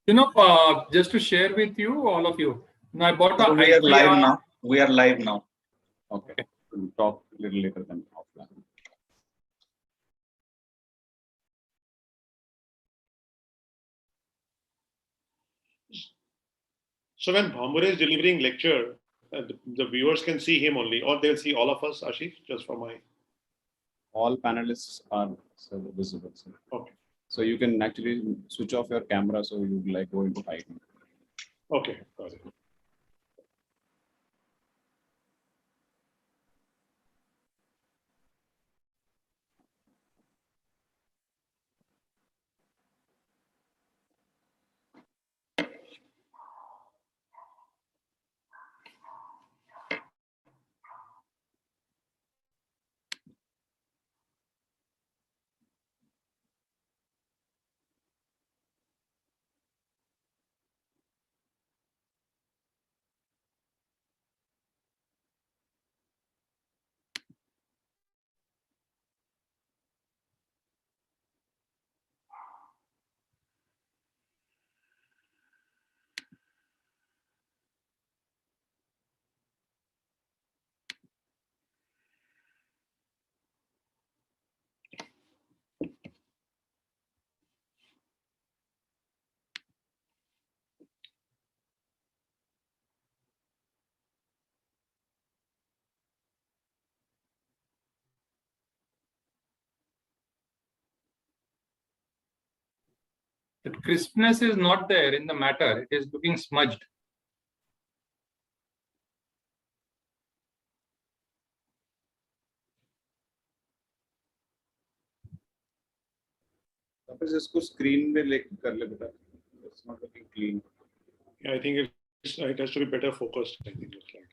Just to share with you, all of you, now I bought a So we are live IKEA. now. We are live now. Okay. We'll talk a little later than offline. So when Bhamure is delivering lecture, the viewers can see him only, or they'll see all of us, Ashish, just for my... All panelists are visible. Okay. So you can actually switch off your camera so you like go into hiding. Okay, got it. The crispness is not there in the matter. It is looking smudged. इसको screen में कर ले बेटा. It's not looking clean. Yeah, I think it has to be better focused, I think it's like.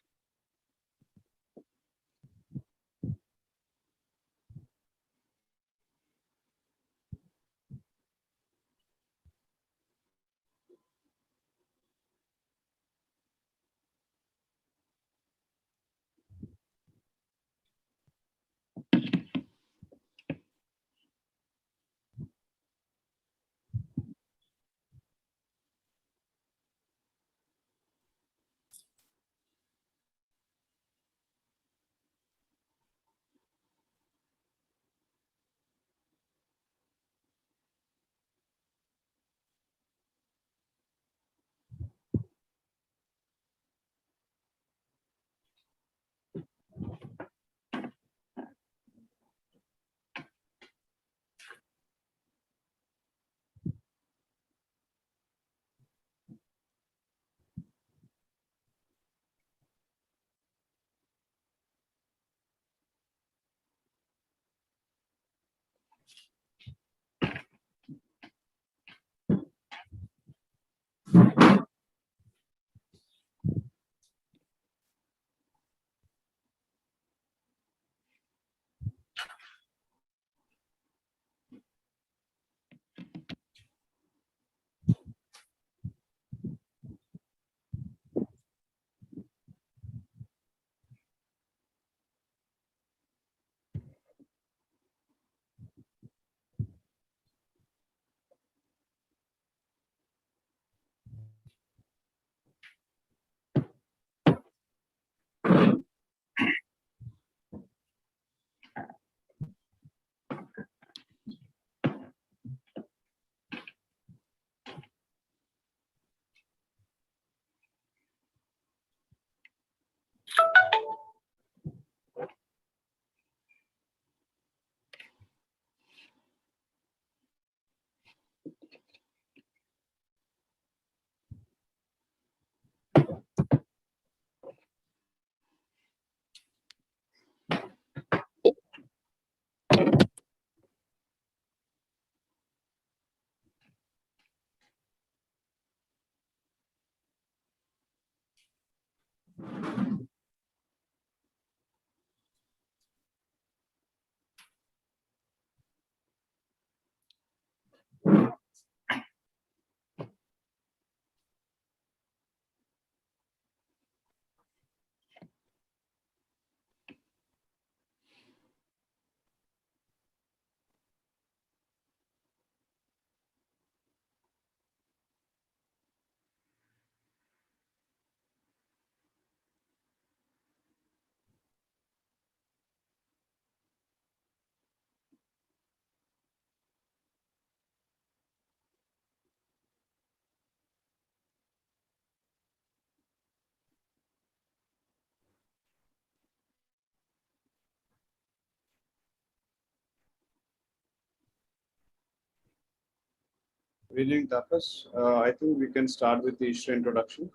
Good evening, Tapas. I think we can start with the ISHRAE introduction.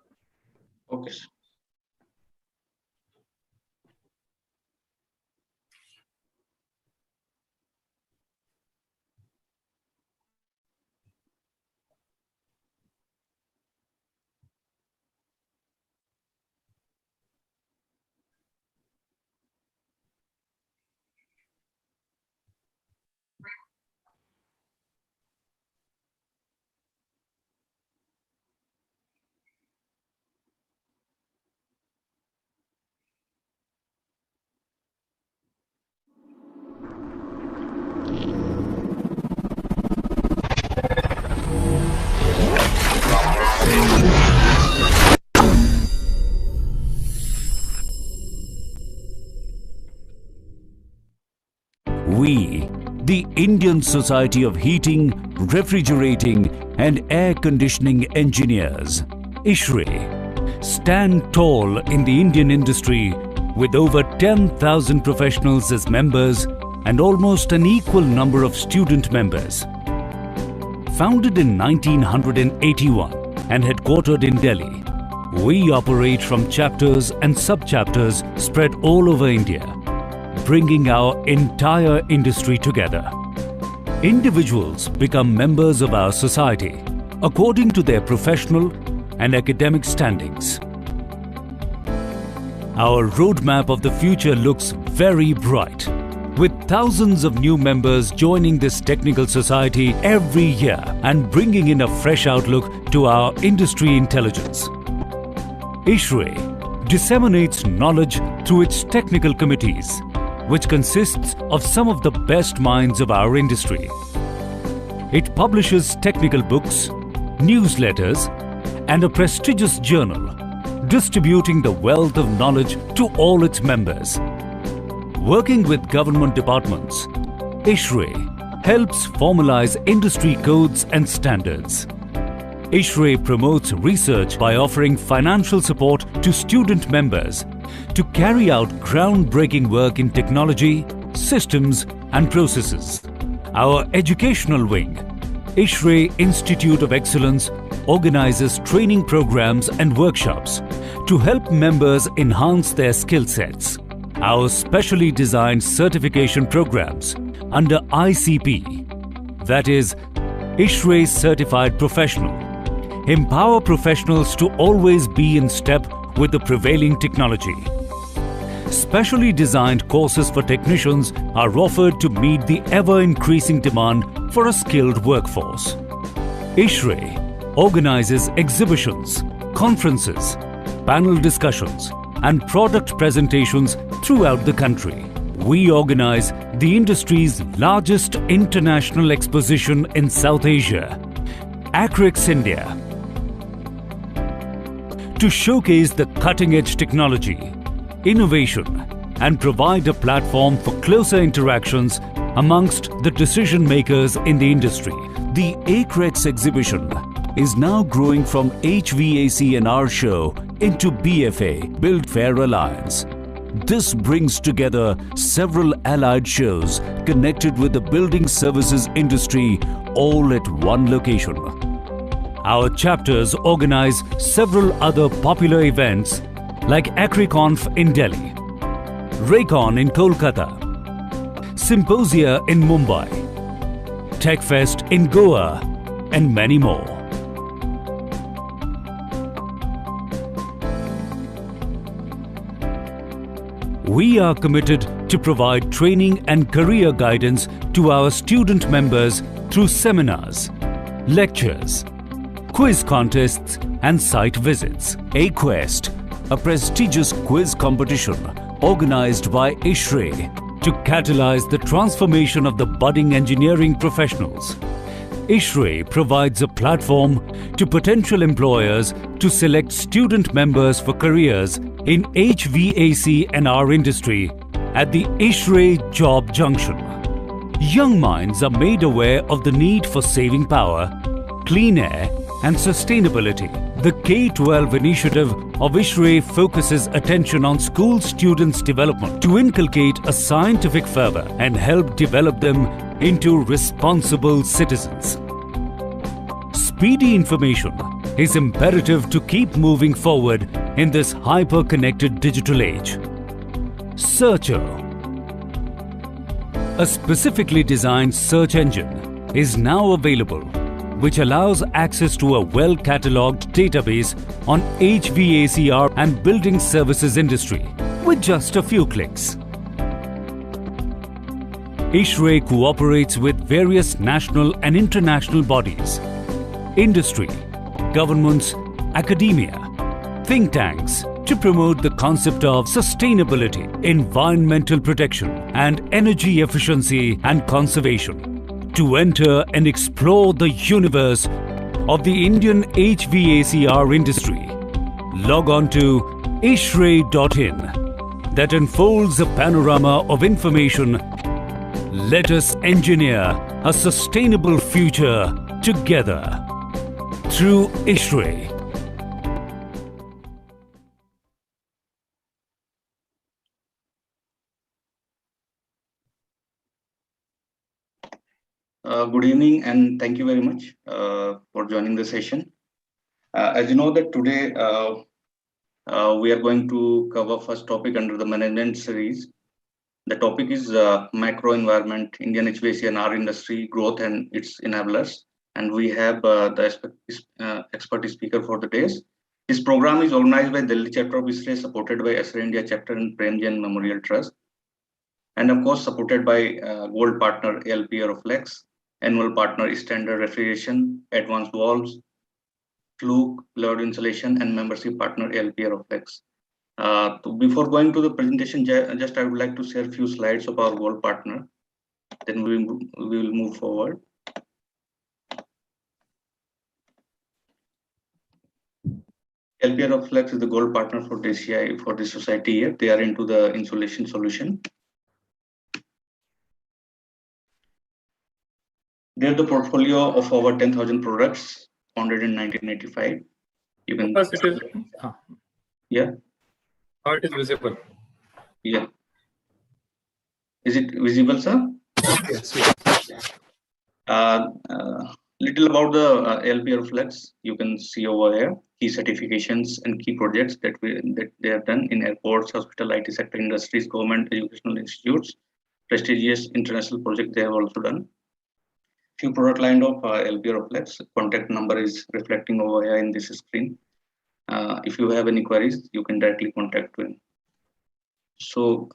Okay. We, the Indian Society of Heating, Refrigerating and Air Conditioning Engineers, ISHRAE, stand tall in the Indian industry with over 10,000 professionals as members and almost an equal number of student members. Founded in 1981 and headquartered in Delhi, we operate from chapters and sub-chapters spread all over India, bringing our entire industry together. Individuals become members of our society according to their professional and academic standings. Our roadmap of the future looks very bright, with thousands of new members joining this technical society every year and bringing in a fresh outlook to our industry intelligence. ISHRAE disseminates knowledge through its technical committees, which consists of some of the best minds of our industry. It publishes technical books, newsletters, and a prestigious journal, distributing the wealth of knowledge to all its members. Working with government departments, ISHRAE helps formalize industry codes and standards. ISHRAE promotes research by offering financial support to student members to carry out groundbreaking work in technology, systems and processes. Our educational wing, ISHRAE Institute of Excellence, organizes training programs and workshops to help members enhance their skill sets. Our specially designed certification programs under ICP, that is, ISHRAE Certified Professional, empower professionals to always be in step with the prevailing technology. Specially designed courses for technicians are offered to meet the ever-increasing demand for a skilled workforce. ISHRAE organizes exhibitions, conferences, panel discussions, and product presentations throughout the country. We organize the industry's largest international exposition in South Asia, ACRECONF India, to showcase the cutting-edge technology, innovation, and provide a platform for closer interactions amongst the decision makers in the industry. The ACRECONF exhibition is now growing from HVAC and R show into BFA, Build Fair Alliance. This brings together several allied shows connected with the building services industry all at one location. Our chapters organize several other popular events like ACRECONF in Delhi, Raycon in Kolkata, Symposia in Mumbai, TechFest in Goa, and many more. We are committed to provide training and career guidance to our student members through seminars, lectures, quiz contests and site visits. AQuest, a prestigious quiz competition organized by ISHRAE to catalyze the transformation of the budding engineering professionals. ISHRAE provides a platform to potential employers to select student members for careers in HVAC and R industry at the ISHRAE Job Junction. Young minds are made aware of the need for saving power, clean air and sustainability. The K-12 initiative of ISHRAE focuses attention on school students' development to inculcate a scientific fervor and help develop them into responsible citizens. speedy information is imperative to keep moving forward in this hyper-connected digital age. Searcher. A specifically designed search engine is now available, which allows access to a well-catalogued database on HVAC and building services industry with just a few clicks. ISHRAE cooperates with various national and international bodies, industry, governments, academia, think tanks to promote the concept of sustainability, environmental protection, and energy efficiency and conservation to enter and explore the universe of the Indian HVAC industry. Log on to ISHRAE.in that unfolds a panorama of information. Let us engineer a sustainable future together through ISHRAE. Good evening and thank you very much for joining the session. As you know that today we are going to cover first topic under the management series. The topic is macro environment, Indian HVAC and our industry growth and its enablers. And we have the expert speaker for the days. This program is organized by Delhi chapter of ISHRAE, supported by ISHRAE India chapter and Prem Jain Memorial Trust. And of course, supported by gold partner ALP Aeroflex, annual partner Standard Refrigeration, Advanced Valves, Fluke, Load Insulation, and membership partner ALP Aeroflex. Before going to the presentation, just I would like to share a few slides of our gold partner. Then we will move forward. ALP Aeroflex is the gold partner for DCI for the society here. They are into the insulation solution. They have the portfolio of over 10,000 products, founded in 1985. You can. Because it is. Yeah. How it is visible? Yeah. Is it visible, sir? Yes. Little about the ALP Aeroflex. You can see over here key certifications and key projects that they have done in airports, hospital, IT sector, industries, government, educational institutes. Prestigious international project they have also done. Few product line of ALP Aeroflex. Contact number is reflecting over here in this screen. If you have any queries, you can directly contact him. So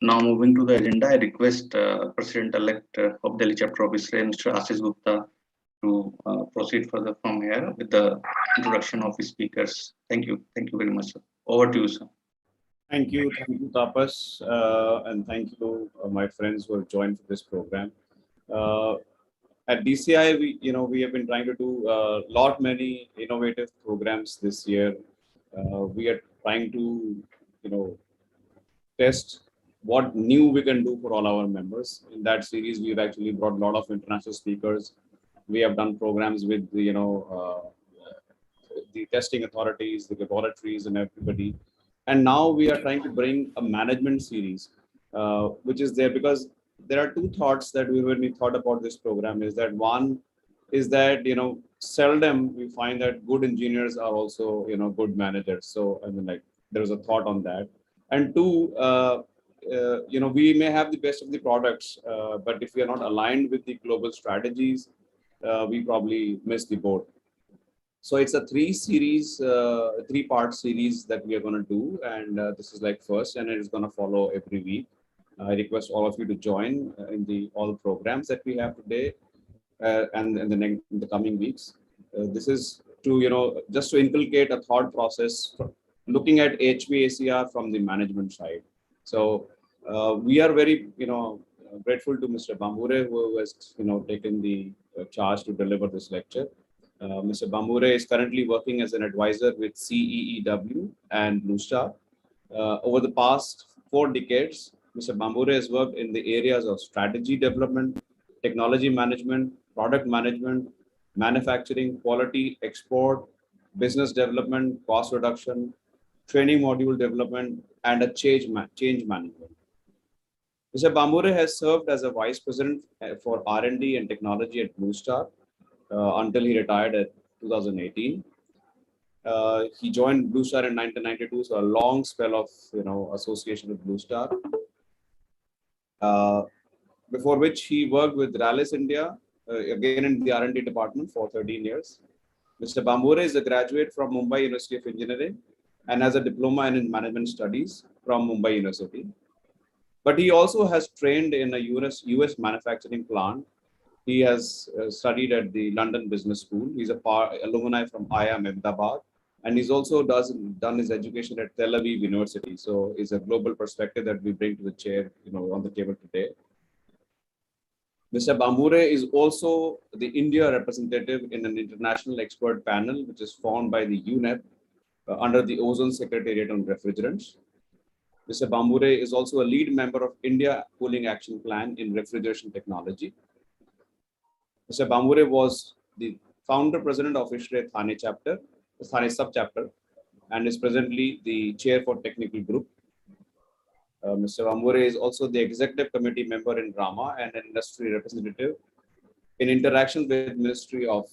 now moving to the agenda, I request President-elect of Delhi chapter of ISHRAE, Mr. Ashish Gupta, to proceed further from here with the introduction of his speakers. Thank you. Thank you very much, sir. Over to you, sir. Thank you, Tapas, and thank you, my friends who have joined for this program. At DCI, we have been trying to do many innovative programs this year. We are trying to, test what new we can do for all our members. In that series, we've actually brought a lot of international speakers. We have done programs with, the testing authorities, the laboratories, and everybody. And now we are trying to bring a management series, which is there because there are two thoughts that when we thought about this program is that one is that, seldom we find that good engineers are also, good managers. So, there was a thought on that. And two, we may have the best of the products, but if we are not aligned with the global strategies, we probably miss the boat. So it's a three-part series that we are going to do. And this is like first, and it is going to follow every week. I request all of you to join in all programs that we have today and in the coming weeks. This is to, just to inculcate a thought process, looking at HVACR from the management side. So we are very, grateful to Mr. Bambure, who has, taken the charge to deliver this lecture. Mr. Bambure is currently working as an advisor with CEEW and Blue Star. Over the past 4 decades, Mr. Bambure has worked in the areas of strategy development, technology management, product management, manufacturing, quality, export, business development, cost reduction, training module development, and a change management. Mr. Bambure has served as a vice president for R&D and technology at Blue Star. until he retired at 2018. He joined Blue Star in 1992, so a long spell of association with Blue Star. Before which he worked with Rallis India, again in the R&D department for 13 years. Mr. Bambure is a graduate from Mumbai University of Engineering and has a diploma in management studies from Mumbai University. But he also has trained in a US manufacturing plant. He has studied at the London Business School. He's a alumni from IIM Ahmedabad, and he's also done his education at Tel Aviv University. So it's a global perspective that we bring to the chair, on the table today. Mr. Bambure is also the India representative in an international expert panel, which is formed by the UNEP under the Ozone Secretariat on Refrigerants. Mr. Bambure is also a lead member of India Cooling Action Plan in Refrigeration Technology. Mr. Bambure was the founder president of ISHRAE Thane chapter, Thane sub-chapter, and is presently the chair for technical group. Mr. Bambure is also the executive committee member in Rama and an industry representative in interaction with Ministry of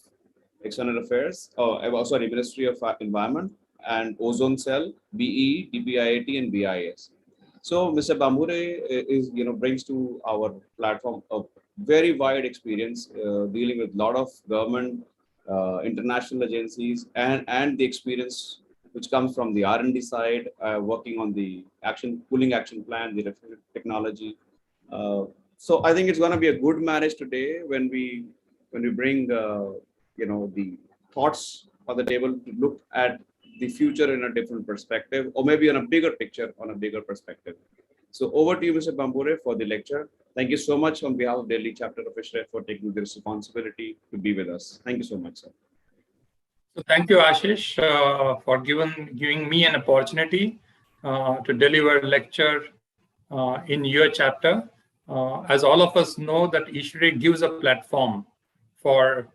External Affairs, Ministry of Environment and Ozone Cell, BE, DPIIT and BIS. So Mr. Bambure is, brings to our platform a very wide experience dealing with a lot of government, international agencies and the experience which comes from the R&D side, working on the cooling action plan, the refrigerant technology. So I think it's going to be a good marriage today when we bring the thoughts on the table to look at the future in a different perspective, or maybe on a bigger picture, on a bigger perspective. So over to you, Mr. Bambure, for the lecture. Thank you so much on behalf of Delhi chapter of ISHRAE for taking the responsibility to be with us. Thank you so much, sir. So thank you, Ashish, for giving me an opportunity to deliver a lecture in your chapter. As all of us know, that ISHRAE gives a platform for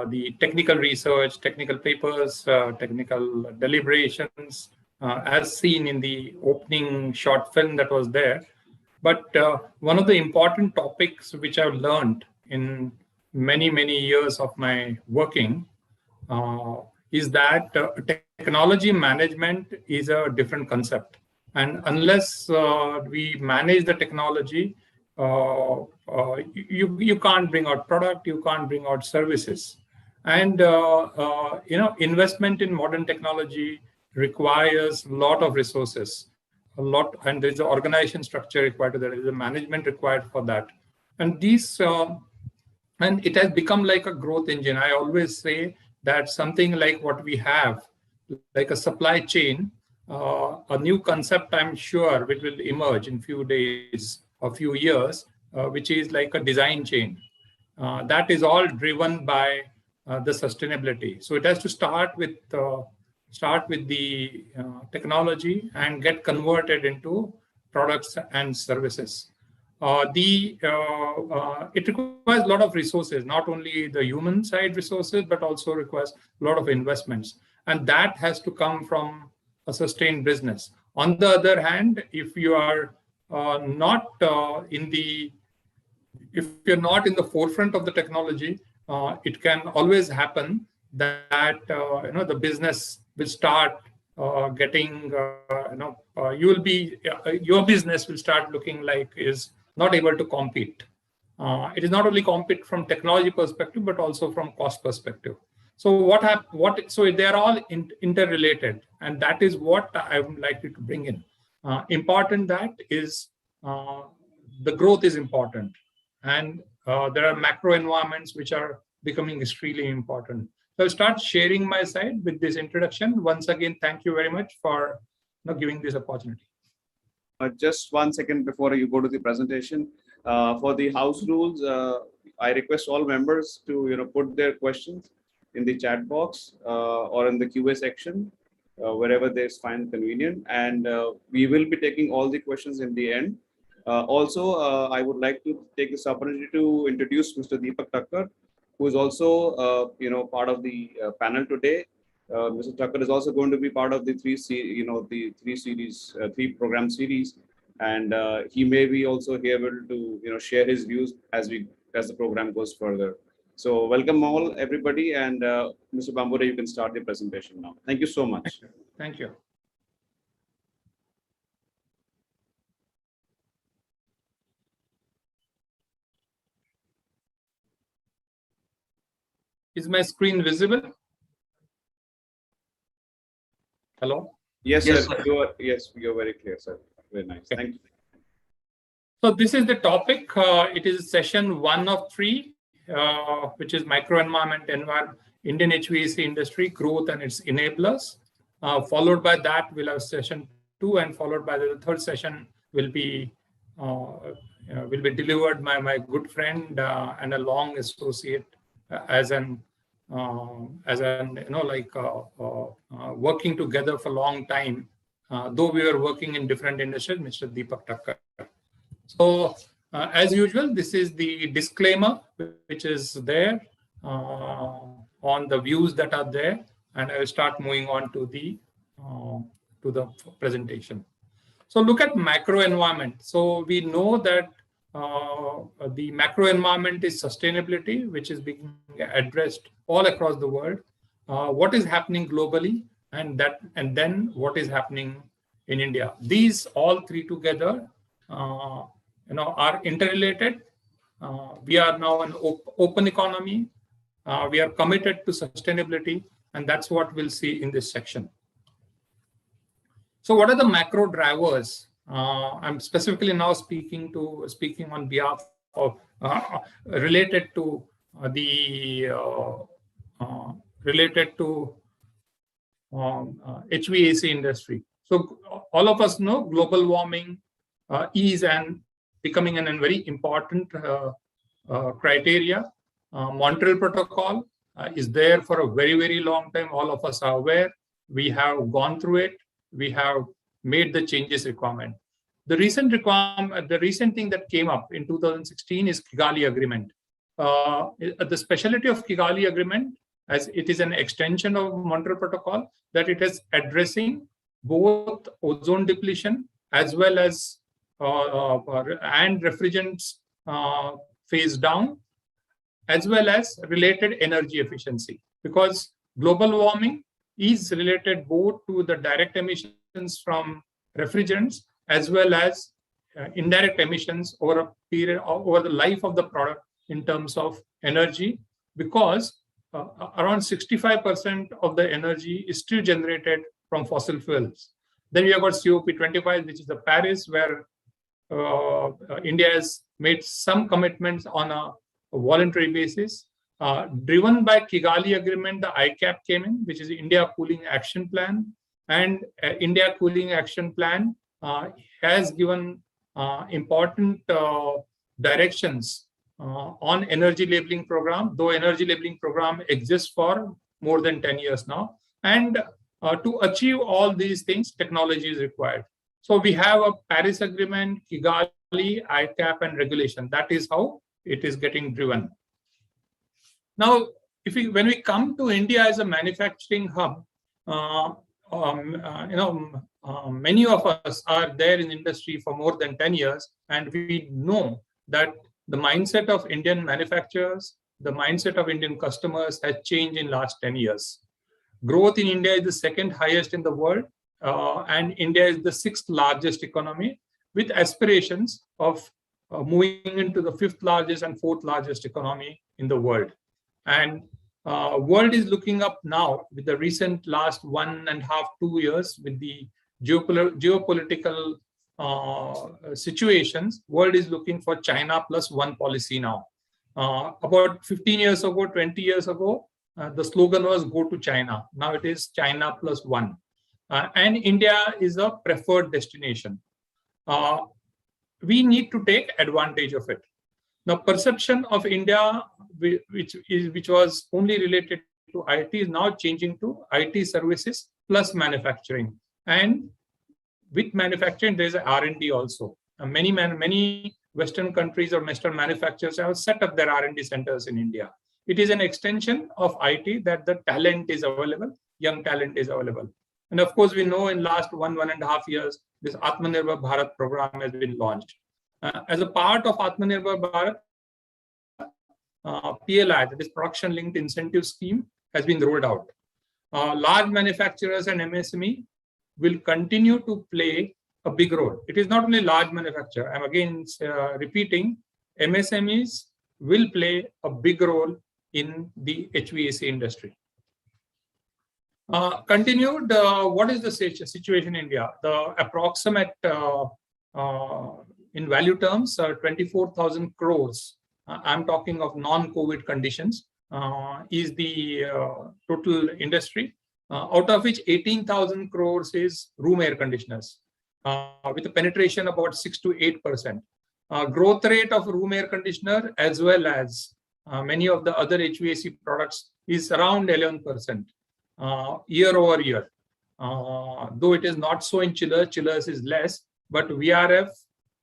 the technical research, technical papers, technical deliberations, as seen in the opening short film that was there. But one of the important topics which I've learned in many, many years of my working is that technology management is a different concept. And unless we manage the technology, you can't bring out product, you can't bring out services. And investment in modern technology requires a lot of resources, and there's an organization structure required to that, there's a management required for that. And and it has become like a growth engine. I always say that something like what we have, like a supply chain, a new concept, I'm sure, which will emerge in few days or few years, which is like a design chain. That is all driven by the sustainability. So it has to start with the technology and get converted into products and services. It requires a lot of resources, not only the human side resources, but also requires a lot of investments. And that has to come from a sustained business. On the other hand, if you are not in the forefront of the technology, it can always happen that the business will start getting your business will start looking like is not able to compete. It is not only compete from technology perspective, but also from cost perspective. So so they are all interrelated, and that is what I would like to bring in. Important that is the growth is important, and there are macro environments which are becoming extremely important. So I'll start sharing my side with this introduction. Once again, thank you very much for giving this opportunity. Just 1 second before you go to the presentation. For the house rules, I request all members to put their questions in the chat box or in the QA section, wherever they find convenient. And we will be taking all the questions in the end. Also, I would like to take this opportunity to introduce Mr. Deepak Thakkar, who is also part of the panel today. Mr. Thakkar is also going to be part of the three program series, and he may be also able to share his views as the program goes further. So welcome all, everybody. And Mr. Bambure, you can start the presentation now. Thank you so much. Thank you. Is my screen visible? Hello? Yes, Yes, sir. sir. You're very clear, sir. Very nice. Okay. Thank you. So this is the topic. It is session 1 of 3, which is microenvironment, Indian HVAC industry growth and its enablers. Followed by that, we'll have session 2, and followed by the third session will be delivered by my good friend and a long associate as an working together for a long time, though we were working in different industries, Mr. Deepak Thakkar. So as usual, this is the disclaimer which is there on the views that are there, and I will start moving on to the presentation. So look at macro environment. So we know that the macro environment is sustainability, which is being addressed all across the world. What is happening globally, and then what is happening in India. These all three together, are interrelated. We are now an open economy. We are committed to sustainability, and that's what we'll see in this section. So what are the macro drivers? I'm specifically now speaking on behalf of related to HVAC industry. So all of us know global warming is becoming a very important criteria. Montreal Protocol is there for a very, very long time. All of us are aware. We have gone through it. We have made the changes requirement. The recent thing that came up in 2016 is Kigali Agreement. The specialty of Kigali Agreement, as it is an extension of Montreal Protocol, that it is addressing both ozone depletion as well as and refrigerants phase down, as well as related energy efficiency, because global warming is related both to the direct emissions from refrigerants as well as indirect emissions over a period over the life of the product in terms of energy, because around 65% of the energy is still generated from fossil fuels. Then we have got COP25, which is the Paris, where India has made some commitments on a voluntary basis. Driven by Kigali Agreement, the ICAP came in, which is the India Cooling Action Plan. And India Cooling Action Plan has given important directions on energy labeling program, though energy labeling program exists for more than 10 years now. And to achieve all these things, technology is required. So we have a Paris Agreement, Kigali, ICAP, and regulation. That is how it is getting driven. Now, when we come to India as a manufacturing hub, many of us are there in industry for more than 10 years, and we know that the mindset of Indian manufacturers, the mindset of Indian customers has changed in last 10 years. Growth in India is the second highest in the world, and India is the 6th largest economy, with aspirations of moving into the 5th largest and 4th largest economy in the world. And world is looking up now with the recent last 1.5 to 2 years with the geopolitical situations. World is looking for China plus one policy now. About 15 years ago, 20 years ago, the slogan was go to China. Now it is China plus one. And India is a preferred destination. We need to take advantage of it. Now, perception of India, which was only related to IT, is now changing to IT services plus manufacturing. And with manufacturing, there is R&D also. Many Western countries or Western manufacturers have set up their R&D centers in India. It is an extension of IT that the talent is available, young talent is available. And of course, we know in last 1.5 years, this Atmanirbhar Bharat program has been launched. As a part of Atmanirbhar Bharat, PLI, that is Production Linked Incentive Scheme, has been rolled out. Large manufacturers and MSME will continue to play a big role. It is not only large manufacturer. I'm again repeating, MSMEs will play a big role in the HVAC industry. Continued, what is the situation in India? The approximate, in value terms, 24,000 crores, I'm talking of non-COVID conditions, is the total industry, out of which 18,000 crores is room air conditioners, with a penetration about 6 to 8%. Growth rate of room air conditioner as well as many of the other HVAC products is around 11% year over year. Though it is not so in chillers is less, but VRF,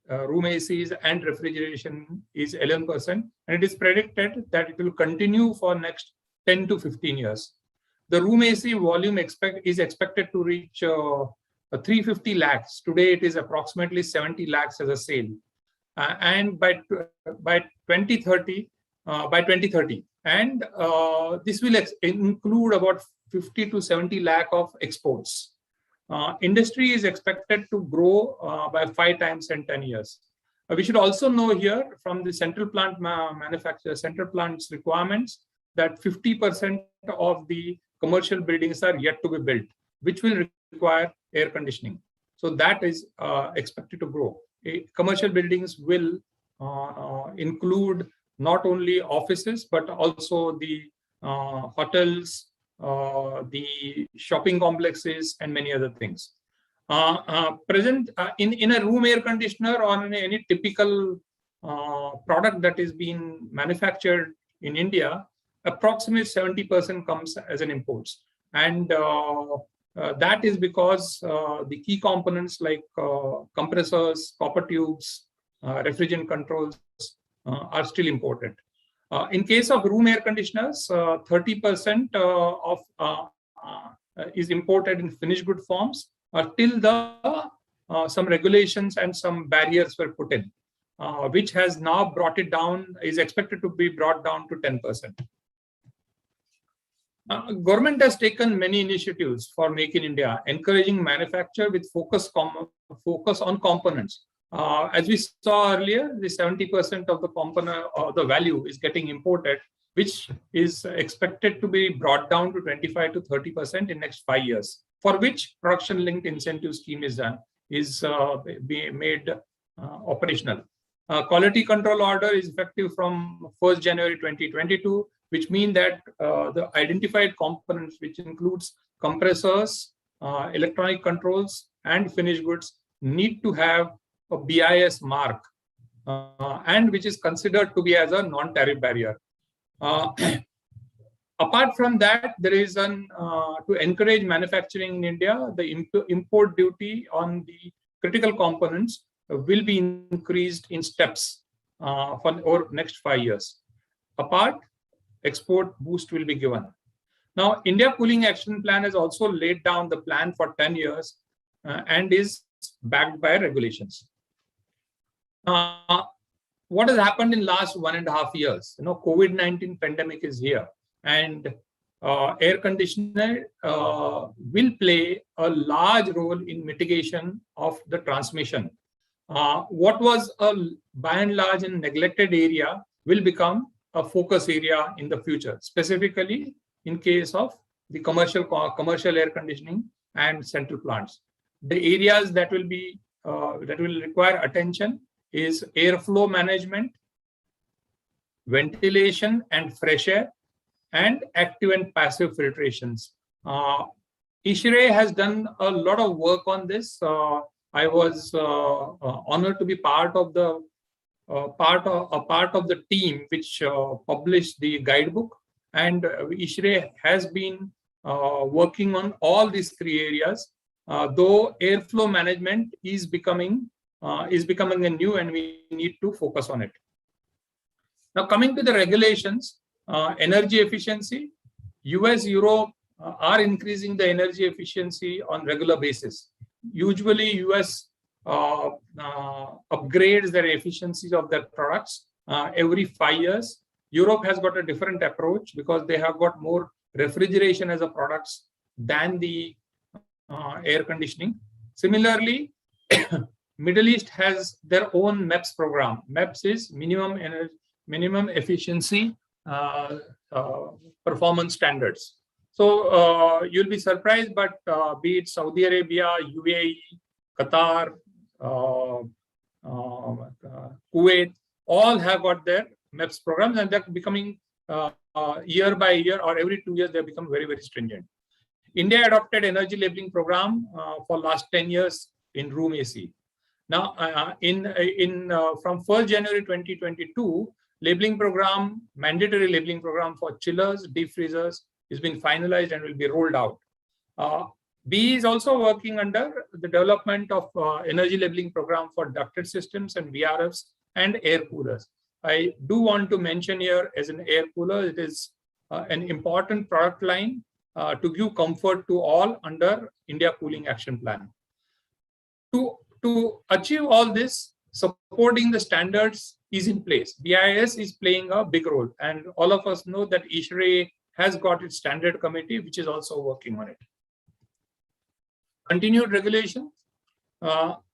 room ACs and refrigeration is 11%, and it is predicted that it will continue for next 10 to 15 years. The room AC volume is expected to reach 350 lakhs. Today it is approximately 70 lakhs as a sale, and by 2030, and this will include about 50 to 70 lakh of exports. Industry is expected to grow by 5 times in 10 years. We should also know here from the central plant central plant's requirements that 50% of the commercial buildings are yet to be built, which will require air conditioning. So that is expected to grow. Commercial buildings will include not only offices, but also the hotels, the shopping complexes, and many other things. Present in a room air conditioner or in any typical product that is being manufactured in India, approximately 70% comes as an imports. And that is because the key components like compressors, copper tubes, refrigerant controls are still imported. In case of room air conditioners, 30% is imported in finished good forms till some regulations and some barriers were put in, which has now brought it down, is expected to be brought down to 10%. Government has taken many initiatives for Make in India, encouraging manufacture with focus on components. As we saw earlier, the 70% of the component or the value is getting imported, which is expected to be brought down to 25 to 30% in next 5 years, for which production linked incentive scheme is made operational. Quality control order is effective from 1st January 2022, which means that the identified components, which includes compressors, electronic controls, and finished goods, need to have a BIS mark, and which is considered to be as a non-tariff barrier. Apart from that, there is to encourage manufacturing in India, the import duty on the critical components will be increased in steps for over next 5 years. Apart, export boost will be given. Now, India Cooling Action Plan has also laid down the plan for 10 years and is backed by regulations. What has happened in last 1.5 years? COVID-19 pandemic is here, and air conditioner will play a large role in mitigation of the transmission. What was by and large a neglected area will become a focus area in the future, specifically in case of the commercial air conditioning and central plants. The areas that will require attention is airflow management, ventilation and fresh air, and active and passive filtrations. ISHRAE has done a lot of work on this. I was honored to be part of the team which published the guidebook, and ISHRAE has been working on all these 3 areas. Though airflow management is becoming a new, and we need to focus on it. Now, coming to the regulations, energy efficiency, US, Europe are increasing the energy efficiency on regular basis. Usually, US upgrades their efficiencies of their products every 5 years, Europe has got a different approach because they have got more refrigeration as a products than the air conditioning. Similarly, Middle East has their own MEPS program. MEPS is minimum efficiency performance standards. So you'll be surprised, but be it Saudi Arabia, UAE, Qatar, Kuwait, all have got their MEPS programs, and they're becoming year by year or every 2 years, they become very, very stringent. India adopted energy labeling program for last 10 years in room AC. Now, from 1st January 2022, labeling program, mandatory labeling program for chillers, deep freezers is being finalized and will be rolled out. BE is also working under the development of energy labeling program for ducted systems and VRFs and air coolers. I do want to mention here as an air cooler, it is an important product line to give comfort to all under India Cooling Action Plan. To achieve all this, supporting the standards is in place. BIS is playing a big role, and all of us know that ISHRAE has got its standard committee, which is also working on it. Continued regulation.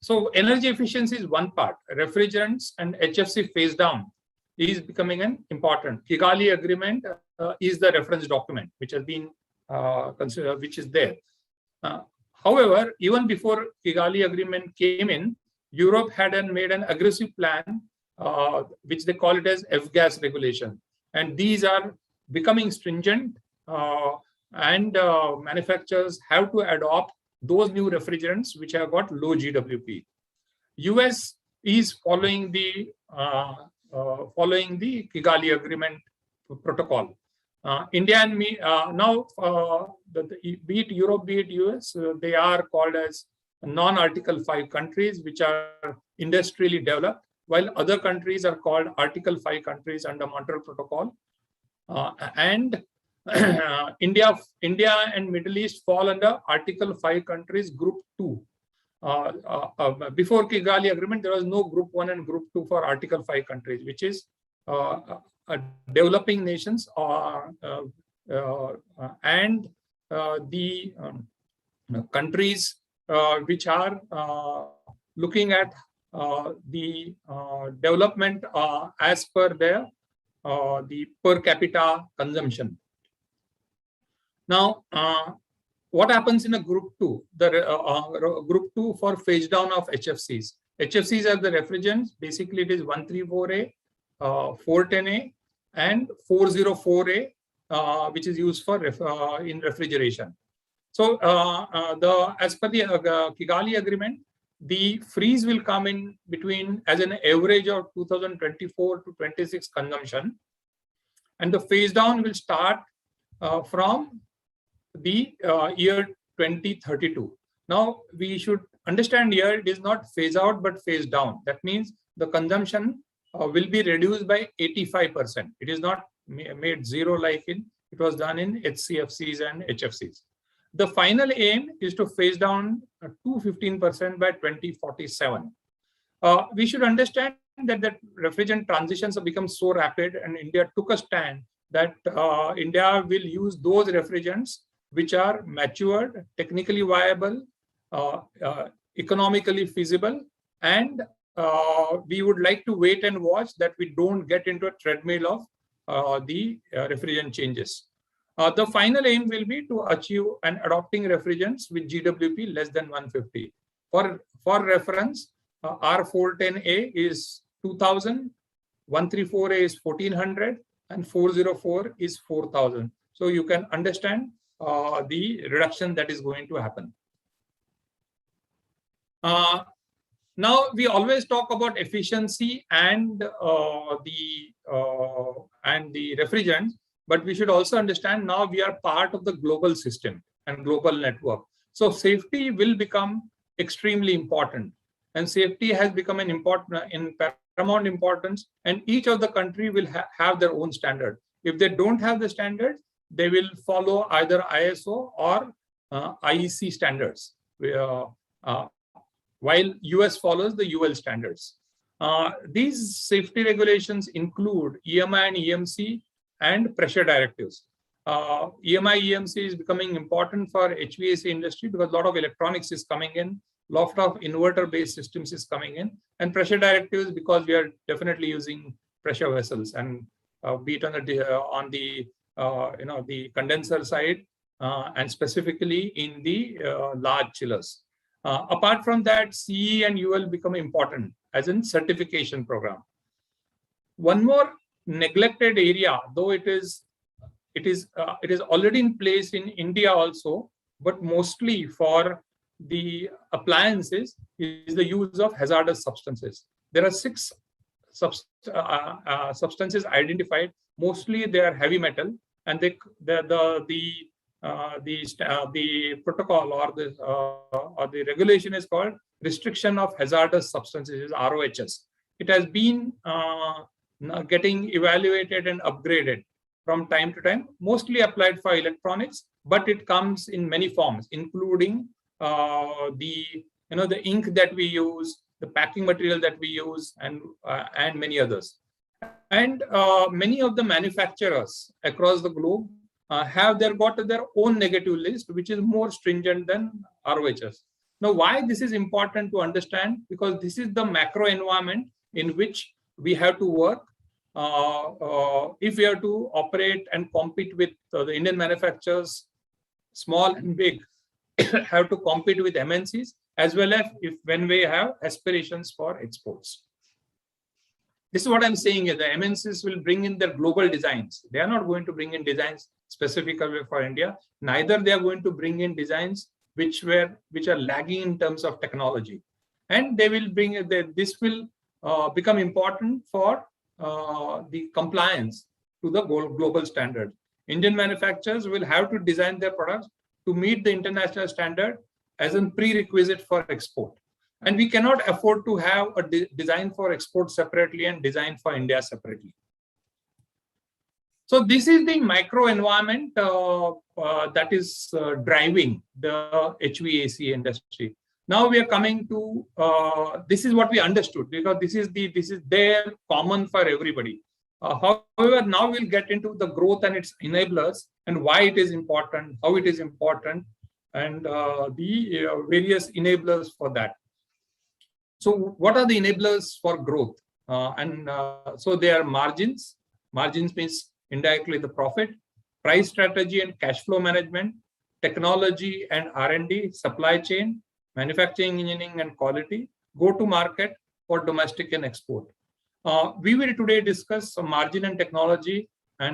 So energy efficiency is one part. Refrigerants and HFC phase down is becoming an important. Kigali Agreement is the reference document which has been considered, which is there. However, even before Kigali Agreement came in, Europe had made an aggressive plan, which they call it as F-gas regulation. And these are becoming stringent, and manufacturers have to adopt those new refrigerants which have got low GWP. US is following the Kigali Agreement protocol. India and now, be it Europe, be it US, they are called as non-Article 5 countries, which are industrially developed, while other countries are called Article 5 countries under Montreal Protocol. And India and Middle East fall under Article 5 countries, Group 2. Before Kigali Agreement, there was no Group 1 and Group 2 for Article 5 countries, which is developing nations and the countries which are looking at the development as per their the per capita consumption. Now, what happens in a Group 2? The Group 2 for phase down of HFCs. HFCs are the refrigerants. Basically, it is 134A, 410A, and 404A, which is used for in refrigeration. So, as per the Kigali Agreement, the freeze will come in between as an average of 2024 to 26 consumption, and the phase down will start from the year 2032. Now, we should understand here it is not phase out but phase down. That means the consumption will be reduced by 85%. It is not made zero like it was done in HCFCs and HFCs. The final aim is to phase down to 15% by 2047. We should understand that refrigerant transitions have become so rapid, and India took a stand that India will use those refrigerants which are matured, technically viable, economically feasible, and we would like to wait and watch that we don't get into a treadmill of the refrigerant changes. The final aim will be to achieve an adopting refrigerants with GWP less than 150. For reference, R410A is 2000, 134A is 1400, and 404 is 4000. So you can understand the reduction that is going to happen. Now we always talk about efficiency and the refrigerants, but we should also understand now we are part of the global system and global network. So safety will become extremely important, and safety has become an paramount importance, and each of the country will have their own standard. If they don't have the standard, they will follow either ISO or IEC standards, while US follows the UL standards. These safety regulations include EMI and EMC and pressure directives. EMI, EMC is becoming important for HVAC industry because a lot of electronics is coming in, lot of inverter-based systems is coming in, and pressure directives because we are definitely using pressure vessels, and be it on the the condenser side and specifically in the large chillers. Apart from that, CE and UL become important as in certification program. One more neglected area, though it is already in place in India also, but mostly for the appliances, is the use of hazardous substances. There are 6 substances identified. Mostly they are heavy metal, and the protocol or the regulation is called Restriction of Hazardous Substances, ROHS. It has been getting evaluated and upgraded from time to time, mostly applied for electronics, but it comes in many forms, including the ink that we use, the packing material that we use, and many others. And many of the manufacturers across the globe have got their own negative list, which is more stringent than ROHS. Now, why this is important to understand? Because this is the macro environment in which we have to work. If we have to operate and compete with the Indian manufacturers, small and big, have to compete with MNCs, as well as when we have aspirations for exports. This is what I'm saying is the MNCs will bring in their global designs. They are not going to bring in designs specifically for India. Neither they are going to bring in designs which are lagging in terms of technology. And they will bring this will become important for the compliance to the global standard. Indian manufacturers will have to design their products to meet the international standard as a prerequisite for export. And we cannot afford to have a design for export separately and design for India separately. So this is the micro environment that is driving the HVAC industry. Now we are coming to this is what we understood, because this is there common for everybody. However, now we'll get into the growth and its enablers and why it is important, how it is important, and the various enablers for that. So what are the enablers for growth? So they are margins. Margins means indirectly the profit, price strategy and cash flow management, technology and R&D, supply chain, manufacturing, engineering and quality, go-to-market for domestic and export. We will today discuss margin and technology. I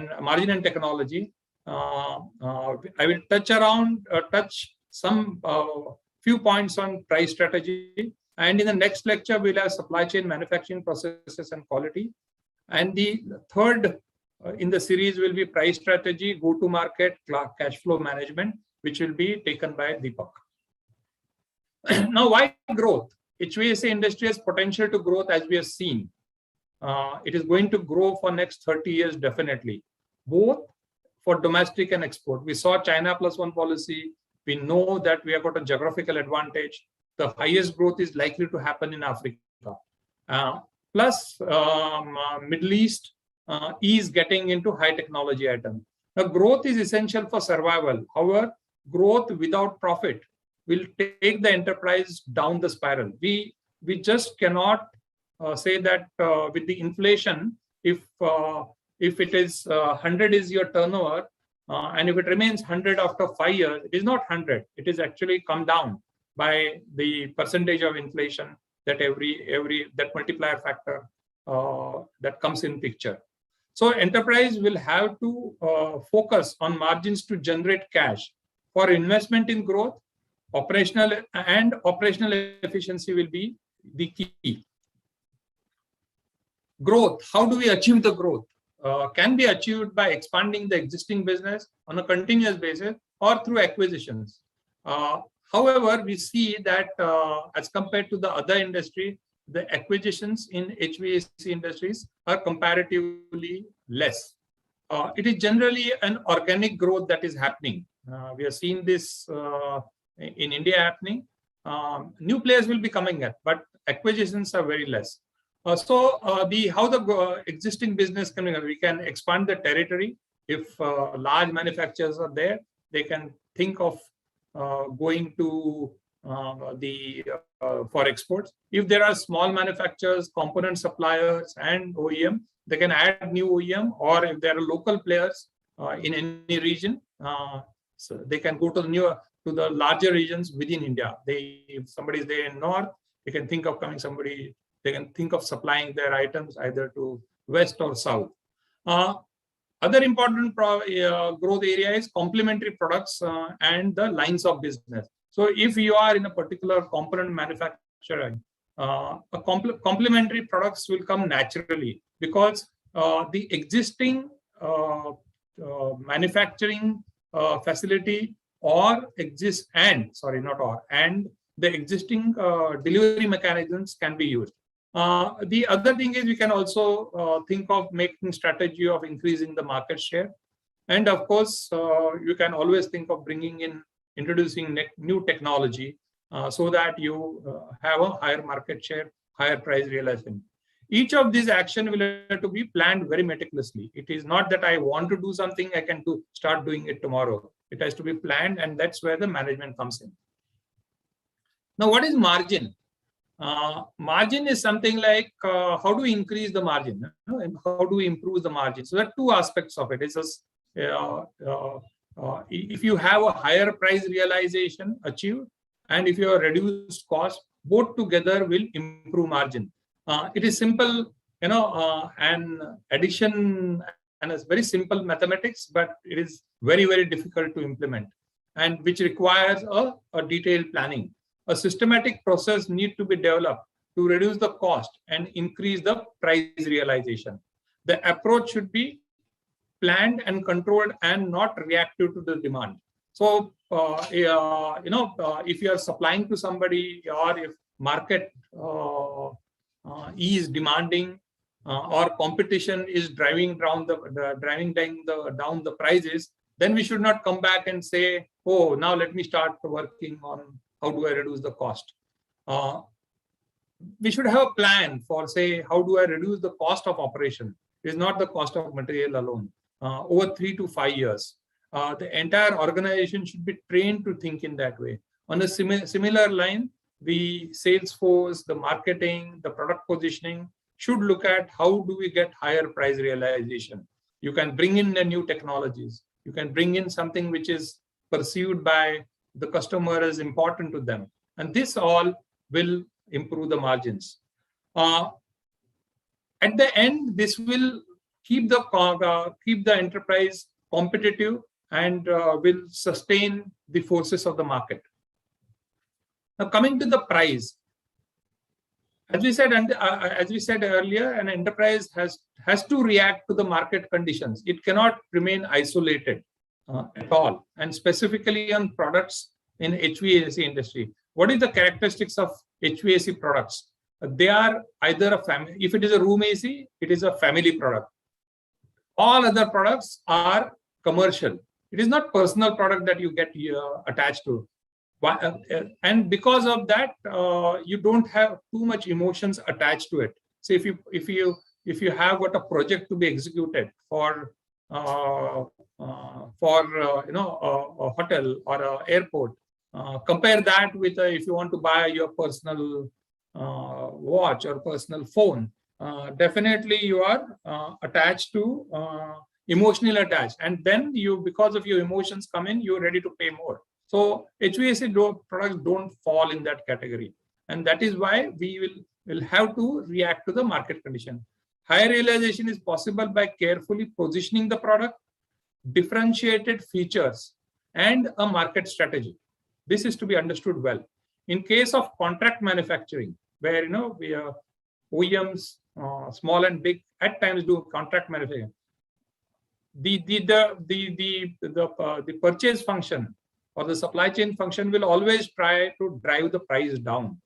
will touch some few points on price strategy. And in the next lecture, we'll have supply chain, manufacturing processes and quality. And the third in the series will be price strategy, go-to-market, cash flow management, which will be taken by Deepak. Now, why growth? HVAC industry has potential to growth, as we have seen. It is going to grow for next 30 years, definitely, both for domestic and export. We saw China +1 policy. We know that we have got a geographical advantage. The highest growth is likely to happen in Africa. Plus, Middle East is getting into high technology items. Now, growth is essential for survival. However, growth without profit will take the enterprise down the spiral. We just cannot say that with the inflation, if it is 100 is your turnover, and if it remains 100 after 5 years, it is not 100. It is actually come down by the percentage of inflation that that multiplier factor that comes in picture. So enterprise will have to focus on margins to generate cash for investment in growth. Operational efficiency will be the key. Growth, how do we achieve the growth? Can be achieved by expanding the existing business on a continuous basis or through acquisitions. However, we see that as compared to the other industry, the acquisitions in HVAC industries are comparatively less. It is generally an organic growth that is happening. We have seen this in India happening. New players will be coming up, but acquisitions are very less. How the existing business can, we can expand the territory. If large manufacturers are there, they can think of going to for exports. If there are small manufacturers, component suppliers, and OEM, they can add new OEM, or if there are local players in any region, so they can go to the larger regions within India. If somebody is there in north, they can think of coming somebody. They can think of supplying their items either to west or south. Other important growth area is complementary products and the lines of business. So if you are in a particular component manufacturing, complementary products will come naturally, because the existing manufacturing facility and the existing delivery mechanisms can be used. The other thing is we can also think of making strategy of increasing the market share. And of course, you can always think of introducing new technology so that you have a higher market share, higher price realization. Each of these actions will have to be planned very meticulously. It is not that I want to do something, I can start doing it tomorrow. It has to be planned, and that's where the management comes in. Now, what is margin? Margin is something like how do we increase the margin, and how do we improve the margin? So there are two aspects of it. It's just, if you have a higher price realization achieved, and if you have reduced cost, both together will improve margin. It is simple, and addition, and it's very simple mathematics, but it is very, very difficult to implement, and which requires a detailed planning. A systematic process needs to be developed to reduce the cost and increase the price realization. The approach should be planned and controlled and not reactive to the demand. So, if you are supplying to somebody, or if market is demanding, or competition is driving down the prices, then we should not come back and say, oh, now let me start working on how do I reduce the cost. We should have a plan for, say, how do I reduce the cost of operation? It is not the cost of material alone. Over 3 to 5 years, the entire organization should be trained to think in that way. On a similar line, the sales force, the marketing, the product positioning should look at how do we get higher price realization. You can bring in the new technologies. You can bring in something which is perceived by the customer as important to them. And this all will improve the margins. At the end, this will keep the enterprise competitive and will sustain the forces of the market. Now, coming to the price, as we said earlier, an enterprise has to react to the market conditions. It cannot remain isolated at all, and specifically on products in HVAC industry. What is the characteristics of HVAC products? They are either a family. If it is a room AC, it is a family product. All other products are commercial. It is not personal product that you get attached to. And because of that, you don't have too much emotions attached to it. So if you have got a project to be executed for a hotel or an airport, compare that with if you want to buy your personal watch or personal phone. Definitely you are attached to, emotionally attached, and then because of your emotions come in, you're ready to pay more. So HVAC products don't fall in that category, and that is why we will have to react to the market condition. Higher realization is possible by carefully positioning the product, differentiated features, and a market strategy. This is to be understood well. In case of contract manufacturing, where we are OEMs, small and big, at times do contract manufacturing. The purchase function or the supply chain function will always try to drive the price down,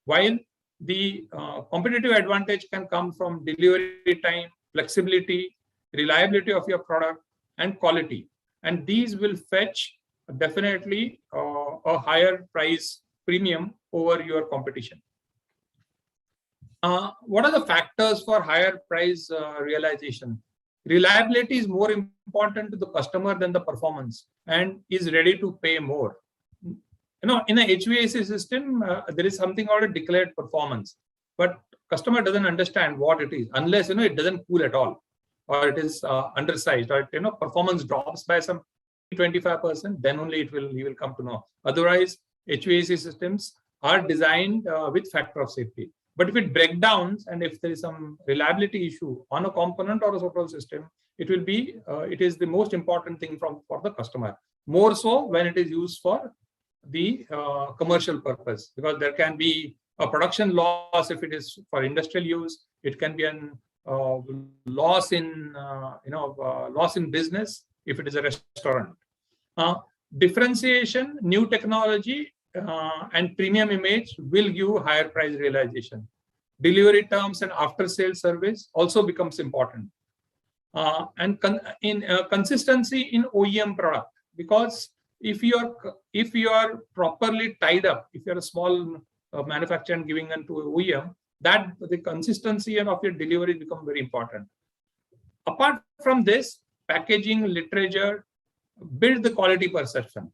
while the competitive advantage can come from delivery time, flexibility, reliability of your product, and quality. And these will fetch definitely a higher price premium over your competition. What are the factors for higher price realization? Reliability is more important to the customer than the performance and is ready to pay more. In a HVAC system, there is something called a declared performance, but customer doesn't understand what it is unless it doesn't cool at all, or it is undersized, or performance drops by some 25%. Then only he will come to know. Otherwise, HVAC systems are designed with factor of safety. But if it breaks down and if there is some reliability issue on a component or a total system, it is the most important thing for the customer. More so when it is used for the commercial purpose, because there can be a production loss if it is for industrial use. It can be an loss in business if it is a restaurant. Differentiation, new technology, and premium image will give higher price realization. Delivery terms and after sales service also becomes important. And consistency in OEM product, because if you are properly tied up, if you're a small manufacturer and giving them to OEM, that the consistency of your delivery become very important. Apart from this, packaging, literature, build the quality perception.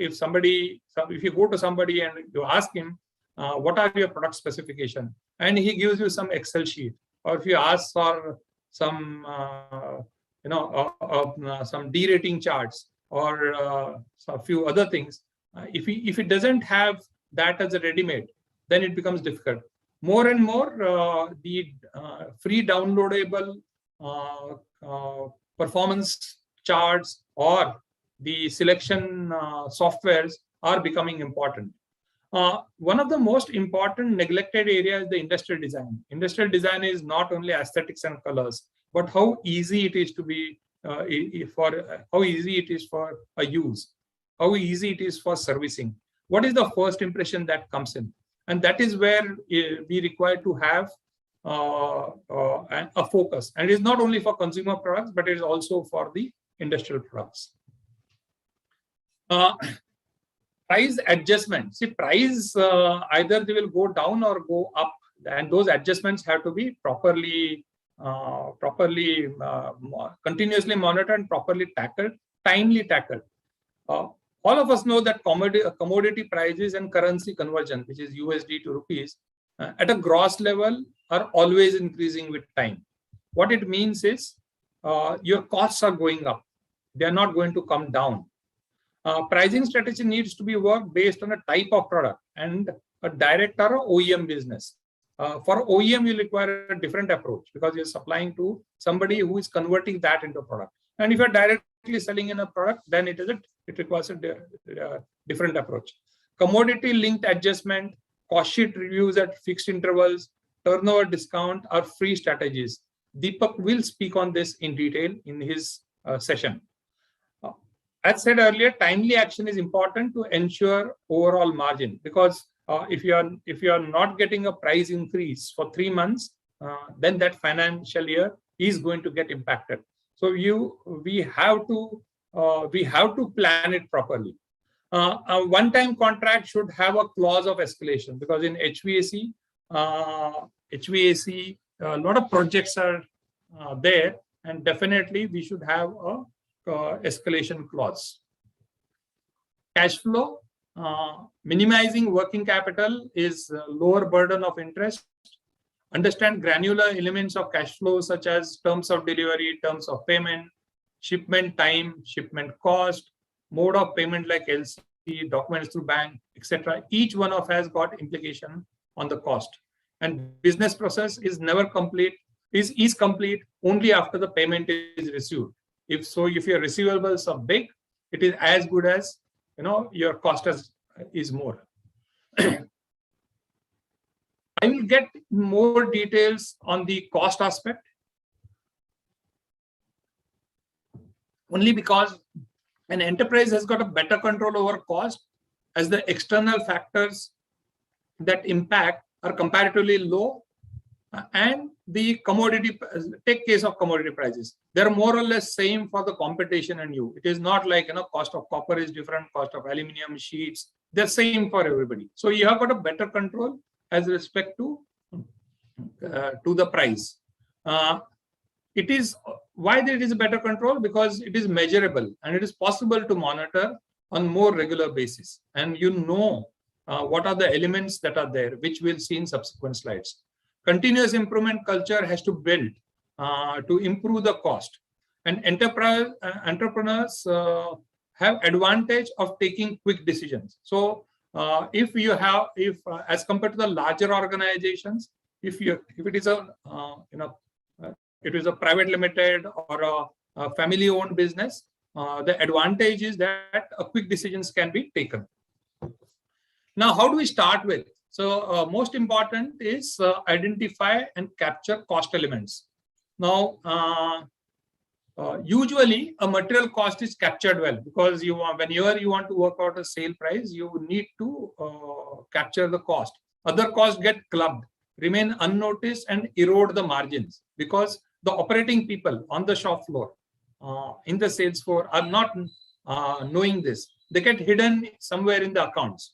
If you go to somebody and you ask him, what are your product specification, and he gives you some Excel sheet, or if you ask for some some derating charts or a few other things, if it doesn't have that as a ready-made, then it becomes difficult. More and more, the free downloadable performance charts or the selection softwares are becoming important. One of the most important neglected areas is the industrial design. Industrial design is not only aesthetics and colors, but how easy it is to be how easy it is for a use, how easy it is for servicing. What is the first impression that comes in? And that is where we require to have a focus. And it is not only for consumer products, but it is also for the industrial products. Price adjustment. See, price either they will go down or go up, and those adjustments have to be properly continuously monitored and properly tackled, timely tackled. All of us know that commodity prices and currency conversion, which is USD to rupees, at a gross level are always increasing with time. What it means is your costs are going up. They are not going to come down. Pricing strategy needs to be worked based on a type of product and a direct or OEM business. For OEM, you require a different approach because you're supplying to somebody who is converting that into a product. And if you're directly selling in a product, then it requires a different approach. Commodity linked adjustment, cost sheet reviews at fixed intervals, turnover discount are free strategies. Deepak will speak on this in detail in his session. As said earlier, timely action is important to ensure overall margin, because if you are not getting a price increase for 3 months, then that financial year is going to get impacted. So we have to plan it properly. A one-time contract should have a clause of escalation, because in HVAC, a lot of projects are there, and definitely we should have a escalation clause. Cash flow, minimizing working capital is a lower burden of interest. Understand granular elements of cash flow such as terms of delivery, terms of payment, shipment time, shipment cost, mode of payment like LC, documents through bank, etc. Each one of has got implication on the cost. And business process is never complete, is complete only after the payment is received. If your receivables are big, it is as good as your cost is more. I will get more details on the cost aspect, only because an enterprise has got a better control over cost as the external factors that impact are comparatively low, and the commodity, take case of commodity prices, they're more or less same for the competition and you. It is not like cost of copper is different, cost of aluminum sheets, they're same for everybody. So you have got a better control as respect to to the price. It is why there is a better control, because it is measurable and it is possible to monitor on more regular basis, and you know what are the elements that are there, which we'll see in subsequent slides. Continuous improvement culture has to build to improve the cost, and entrepreneurs have advantage of taking quick decisions. So if as compared to the larger organizations, if it is a it is a private limited or a family owned business, the advantage is that quick decisions can be taken. Now, how do we start with? So most important is identify and capture cost elements. Now, usually a material cost is captured well, because whenever you want to work out a sale price, you need to capture the cost. Other costs get clubbed, remain unnoticed, and erode the margins, because the operating people on the shop floor, in the sales floor, are not knowing this. They get hidden somewhere in the accounts.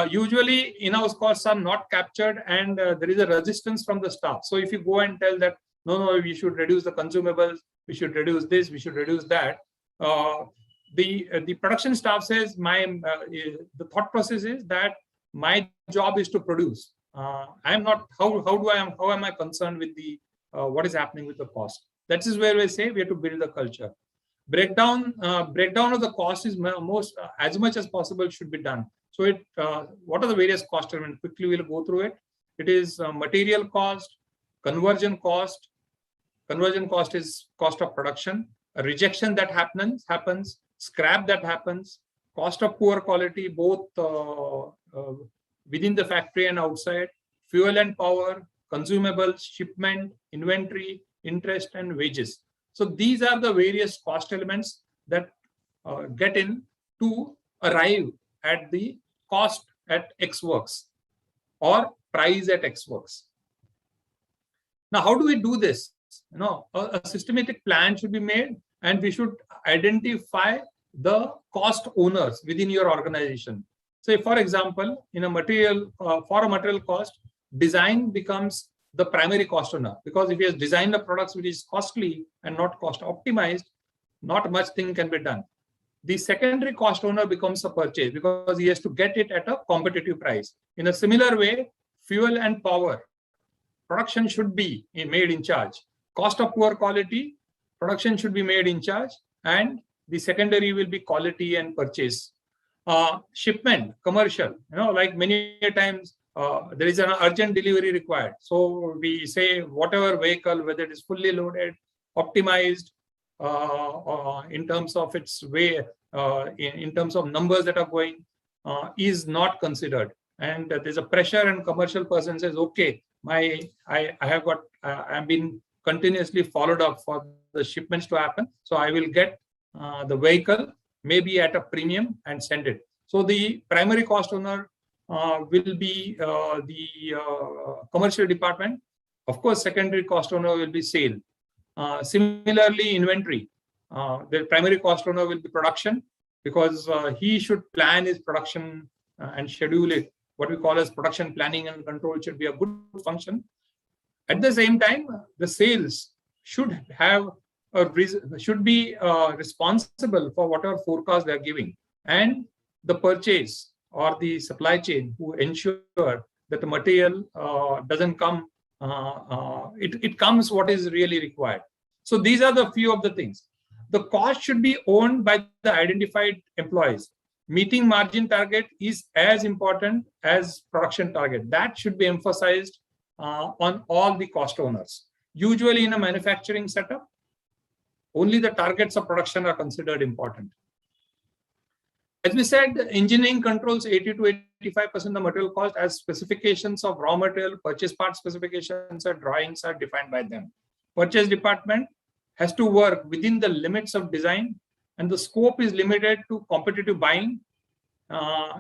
Usually in-house costs are not captured, and there is a resistance from the staff. So if you go and tell that, no, we should reduce the consumables, we should reduce this, we should reduce that, the production staff says, the thought process is that my job is to produce. I am not, how am I concerned with the what is happening with the cost? That is where we say we have to build the culture. Breakdown of the cost is as much as possible should be done. So what are the various cost elements? Quickly we'll go through it. It is material cost, conversion cost. Conversion cost is cost of production. A rejection that happens, scrap that happens, cost of poor quality, both within the factory and outside, fuel and power, consumables, shipment, inventory, interest, and wages. So these are the various cost elements that get in to arrive at the cost at X works or price at X works. Now, how do we do this? A systematic plan should be made, and we should identify the cost owners within your organization. Say, for example, in a material, for a material cost, design becomes the primary cost owner, because if he has designed the products which is costly and not cost optimized, not much thing can be done. The secondary cost owner becomes a purchase, because he has to get it at a competitive price. In a similar way, fuel and power, production should be made in charge. Cost of poor quality, production should be made in charge, and the secondary will be quality and purchase. Shipment, commercial, like many times there is an urgent delivery required. So we say whatever vehicle, whether it is fully loaded, optimized in terms of its way, in terms of numbers that are going, is not considered. And there's a pressure, and commercial person says, okay, I've been continuously followed up for the shipments to happen. So I will get the vehicle maybe at a premium and send it. So the primary cost owner will be the commercial department. Of course, secondary cost owner will be sale. Similarly, inventory. The primary cost owner will be production, because he should plan his production and schedule it. What we call as production planning and control should be a good function. At the same time, the sales should be responsible for whatever forecast they are giving, and the purchase or the supply chain who ensure that the material doesn't come, it comes what is really required. So these are the few of the things. The cost should be owned by the identified employees. Meeting margin target is as important as production target. That should be emphasized on all the cost owners. Usually in a manufacturing setup, only the targets of production are considered important. As we said, engineering controls 80 to 85% of the material cost, as specifications of raw material, purchase part specifications and drawings are defined by them. Purchase department has to work within the limits of design, and the scope is limited to competitive buying,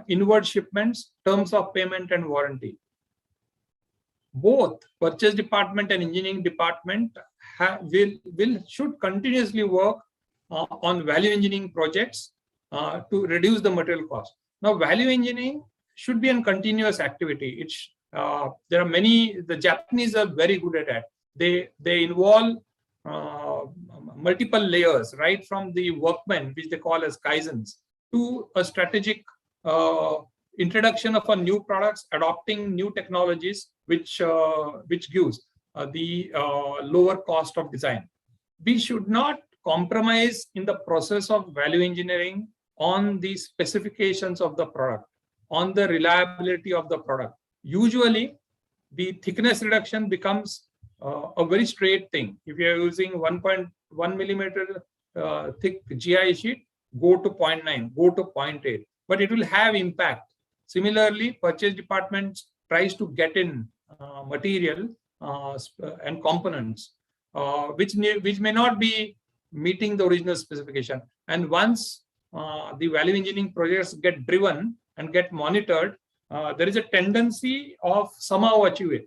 inward shipments, terms of payment, and warranty. Both purchase department and engineering department should continuously work on value engineering projects to reduce the material cost. Now, value engineering should be a continuous activity. there are many, the Japanese are very good at that. They involve multiple layers, right from the workmen, which they call as kaizens, to a strategic introduction of a new products, adopting new technologies, which gives the lower cost of design. We should not compromise in the process of value engineering on the specifications of the product, on the reliability of the product. Usually, the thickness reduction becomes a very straight thing. If you are using 1.1 millimeter thick GI sheet, go to 0.9, go to 0.8, but it will have impact. Similarly, purchase department tries to get in material and components which may not be meeting the original specification. And once the value engineering projects get driven and get monitored, there is a tendency of somehow achieve it.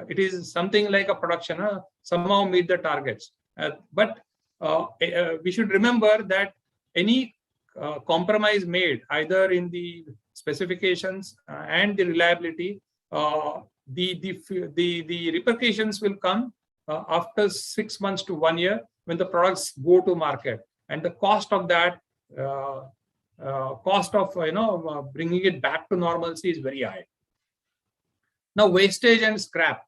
It is something like a production, somehow meet the targets. But we should remember that any compromise made either in the specifications and the reliability, the repercussions will come after 6 months to 1 year when the products go to market, and the cost of that, bringing it back to normalcy is very high. Now, wastage and scrap.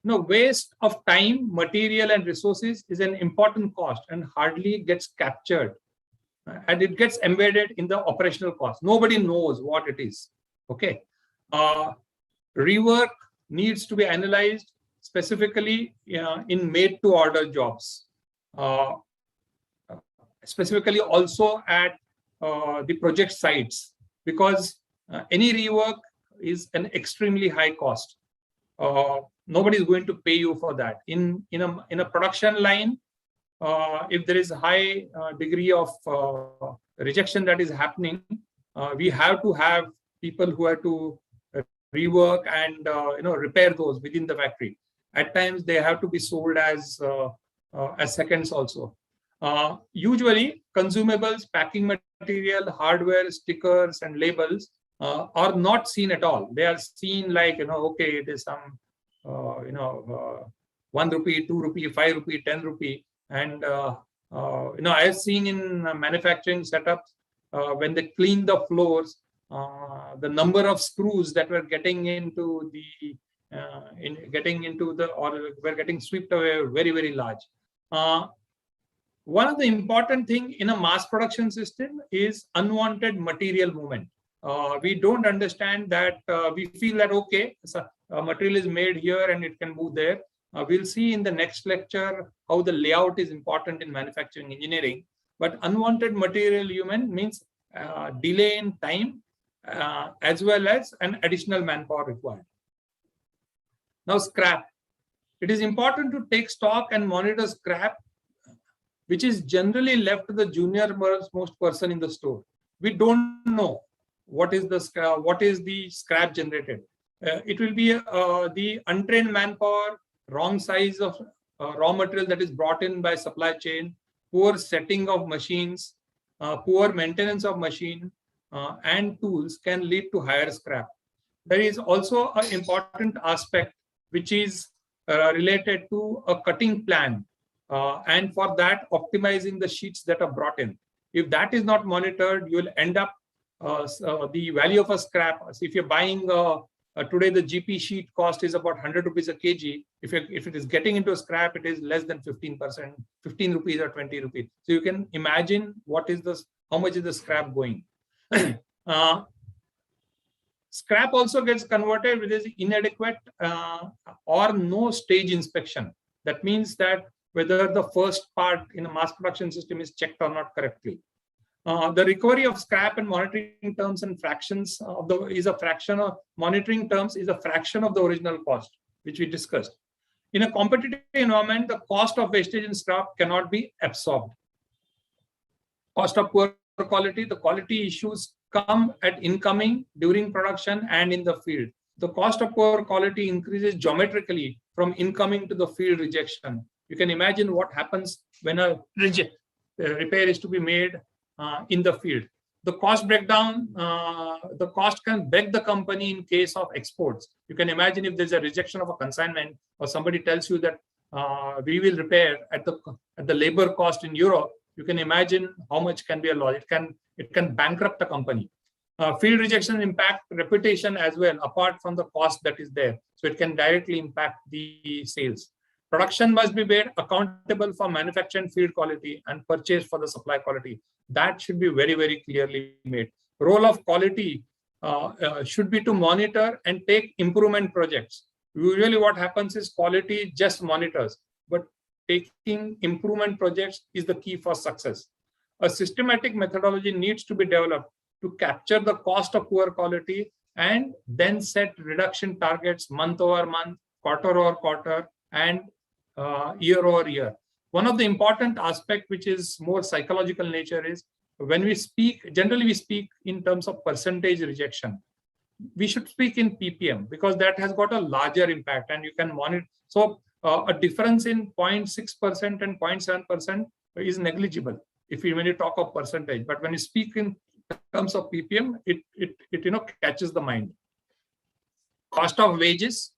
Now, waste of time, material, and resources is an important cost and hardly gets captured, and it gets embedded in the operational cost. Nobody knows what it is. Okay, rework needs to be analyzed specifically in made-to-order jobs, specifically also at the project sites, because any rework is an extremely high cost. Nobody is going to pay you for that. In a production line, if there is a high degree of rejection that is happening, we have to have people who have to rework and repair those within the factory. At times, they have to be sold as seconds also. Usually, consumables, packing material, hardware, stickers, and labels are not seen at all. They are seen like, okay, it is some 1 rupee, 2 rupee, 5 rupee, 10 rupee. And, I have seen in manufacturing setups, when they clean the floors, the number of screws that were getting into the, or were getting swept away very, very large. One of the important thing in a mass production system is unwanted material movement. We don't understand that. We feel that, okay, so material is made here and it can move there. We'll see in the next lecture how the layout is important in manufacturing engineering. But unwanted material movement means delay in time as well as an additional manpower required. Now, scrap. It is important to take stock and monitor scrap, which is generally left to the junior most person in the store. We don't know what is the scrap generated. It will be the untrained manpower, wrong size of raw material that is brought in by supply chain, poor setting of machines, poor maintenance of machine and tools can lead to higher scrap. There is also an important aspect which is related to a cutting plan, and for that optimizing the sheets that are brought in. If that is not monitored, you will end up the value of a scrap. So if you're buying today, the GP sheet cost is about 100 rupees a kg. If it is getting into a scrap, it is less than 15%, 15 rupees or 20 rupees. So you can imagine how much is the scrap going. Scrap also gets converted with inadequate or no stage inspection. That means that whether the first part in a mass production system is checked or not correctly. The recovery of scrap and monitoring terms and fractions is a fraction of monitoring terms is a fraction of the original cost, which we discussed. In a competitive environment, the cost of wastage and scrap cannot be absorbed. Cost of poor quality, the quality issues come at incoming, during production, and in the field. The cost of poor quality increases geometrically from incoming to the field rejection. You can imagine what happens when a repair is to be made in the field. The cost breakdown, the cost can beg the company in case of exports. You can imagine if there's a rejection of a consignment, or somebody tells you that we will repair at the labor cost in Europe, you can imagine how much can be a loss. It can bankrupt a company. Field rejection impact reputation as well, apart from the cost that is there. So it can directly impact the sales. Production must be made accountable for manufacturing field quality and purchase for the supply quality. That should be very, very clearly made. Role of quality should be to monitor and take improvement projects. Usually what happens is quality just monitors, but taking improvement projects is the key for success. A systematic methodology needs to be developed to capture the cost of poor quality and then set reduction targets month over month, quarter over quarter, and year over year. One of the important aspects, which is more psychological nature, is when we speak, generally we speak in terms of percentage rejection. We should speak in ppm because that has got a larger impact and you can monitor. So a difference in 0.6% and 0.7% is negligible when you talk of percentage. But when you speak in terms of ppm, it catches the mind. Cost of wages.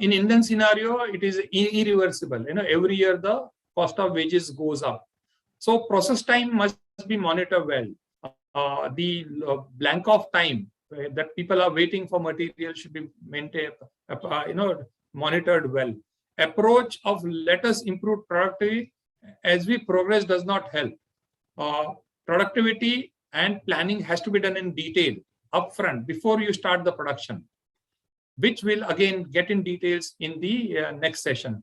In Indian scenario, it is irreversible. Every year the cost of wages goes up. So process time must be monitored well. The blank of time that people are waiting for material should be maintained, monitored well. Approach of let us improve productivity as we progress does not help. Productivity and planning has to be done in detail upfront before you start the production, which will again get in details in the next session.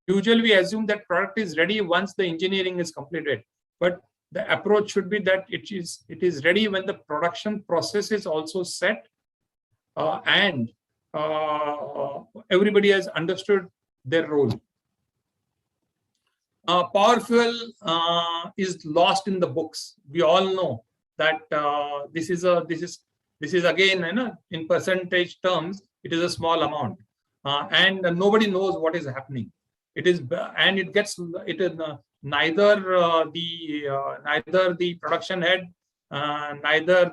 Usually we assume that product is ready once the engineering is completed, but the approach should be that it is ready when the production process is also set and everybody has understood their role. Power fuel is lost in the books. We all know that this is again, in percentage terms, it is a small amount, and nobody knows what is happening. It is, and it gets, it is neither the production head, neither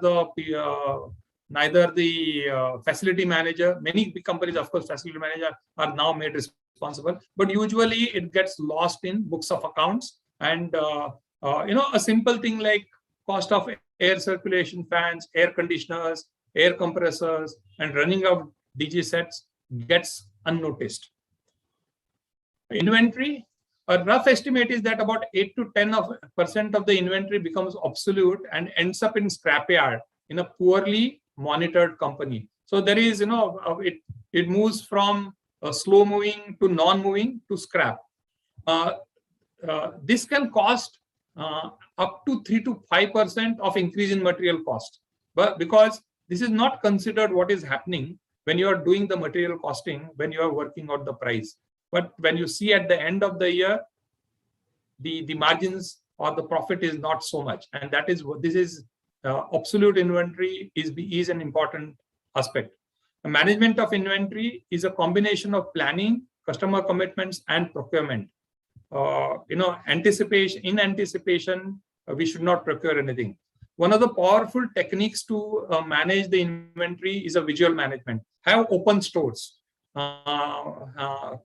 the facility manager. Many big companies, of course, facility manager are now made responsible, but usually it gets lost in books of accounts. And a simple thing like cost of air circulation fans, air conditioners, air compressors, and running of DG sets gets unnoticed. Inventory, a rough estimate is that about 8 to 10% of the inventory becomes obsolete and ends up in scrapyard in a poorly monitored company. So there is, it moves from slow moving to non-moving to scrap. This can cost up to 3 to 5% of increase in material cost, but because this is not considered what is happening when you are doing the material costing, when you are working out the price. But when you see at the end of the year, the margins or the profit is not so much. And that is what this is. Absolute inventory is an important aspect. The management of inventory is a combination of planning, customer commitments, and procurement. In anticipation, we should not procure anything. One of the powerful techniques to manage the inventory is a visual management. Have open stores.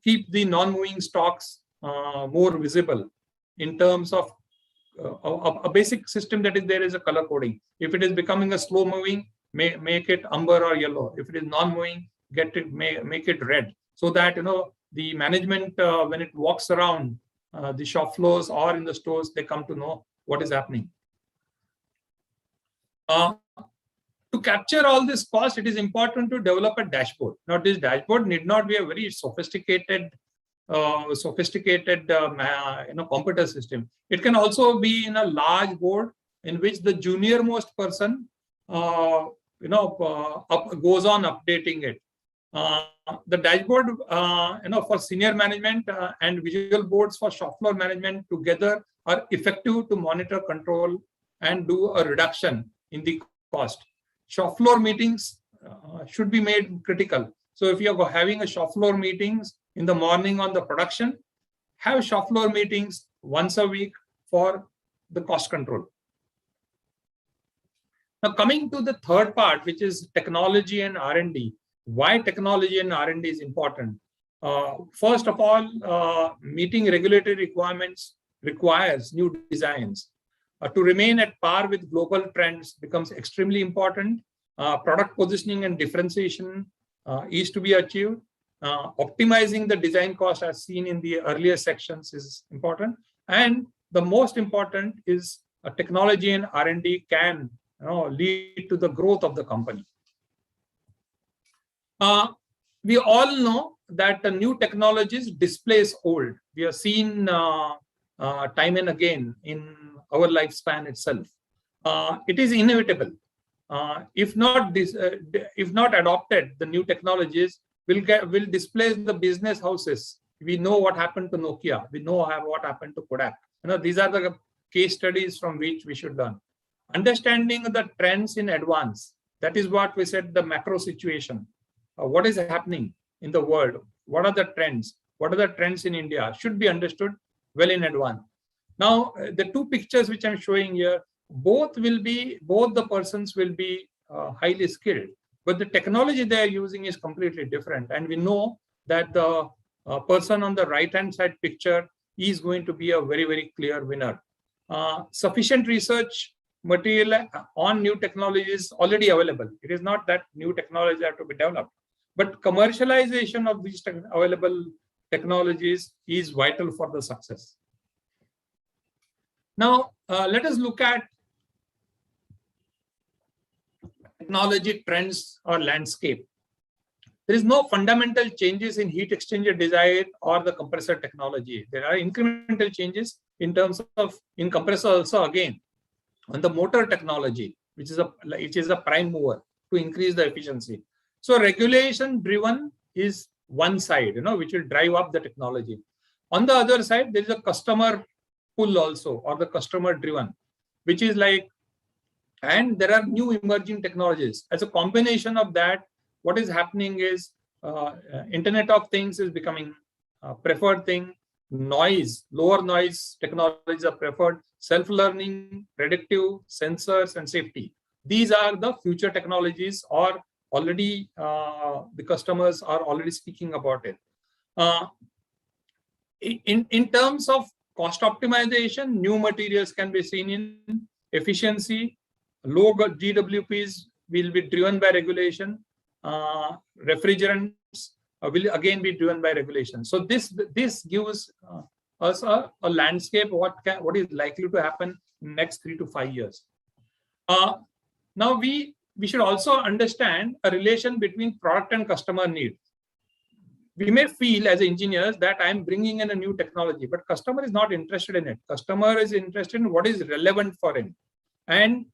Keep the non-moving stocks more visible in terms of a basic system that is there is a color coding. If it is becoming a slow moving, make it amber or yellow. If it is non-moving, make it red, so that the management when it walks around the shop floors or in the stores, they come to know what is happening. To capture all this cost, it is important to develop a dashboard. Now, this dashboard need not be a very sophisticated computer system. It can also be in a large board in which the junior most person goes on updating it. The dashboard for senior management and visual boards for shop floor management together are effective to monitor, control, and do a reduction in the cost. Shop floor meetings should be made critical. So if you're having a shop floor meetings in the morning on the production, have shop floor meetings once a week for the cost control. Now, coming to the third part, which is technology and R&D. Why technology and R&D is important? First of all, meeting regulatory requirements requires new designs. To remain at par with global trends becomes extremely important. Product positioning and differentiation is to be achieved. Optimizing the design cost as seen in the earlier sections is important. And the most important is technology and R&D can lead to the growth of the company. We all know that the new technologies displace old. We have seen time and again in our lifespan itself. It is inevitable. If not adopted, the new technologies will displace the business houses. We know what happened to Nokia. We know what happened to Kodak. These are the case studies from which we should learn. Understanding the trends in advance. That is what we said, the macro situation. What is happening in the world? What are the trends? What are the trends in India? Should be understood well in advance. Now, the two pictures which I'm showing here, both the persons will be highly skilled, but the technology they are using is completely different. And we know that the person on the right-hand side picture is going to be a very, very clear winner. Sufficient research material on new technologies already available. It is not that new technologies have to be developed, but commercialization of these available technologies is vital for the success. Now, let us look at technology trends or landscape. There is no fundamental changes in heat exchanger design or the compressor technology. There are incremental changes in terms of in compressor also again on the motor technology, which is a prime mover to increase the efficiency. So regulation driven is one side, which will drive up the technology. On the other side, there is a customer pull also, or the customer driven, which is like, and there are new emerging technologies. As a combination of that, what is happening is Internet of Things is becoming a preferred thing. Noise, lower noise technologies are preferred. Self-learning, predictive, sensors, and safety. These are the future technologies, or already the customers are already speaking about it. In terms of cost optimization, new materials can be seen in efficiency. Low GWPs will be driven by regulation. Refrigerants will again be driven by regulation. So this gives us a landscape what is likely to happen in the next 3 to 5 years. Now we should also understand a relation between product and customer need. We may feel as engineers that I'm bringing in a new technology, but customer is not interested in it. Customer is interested in what is relevant for him. And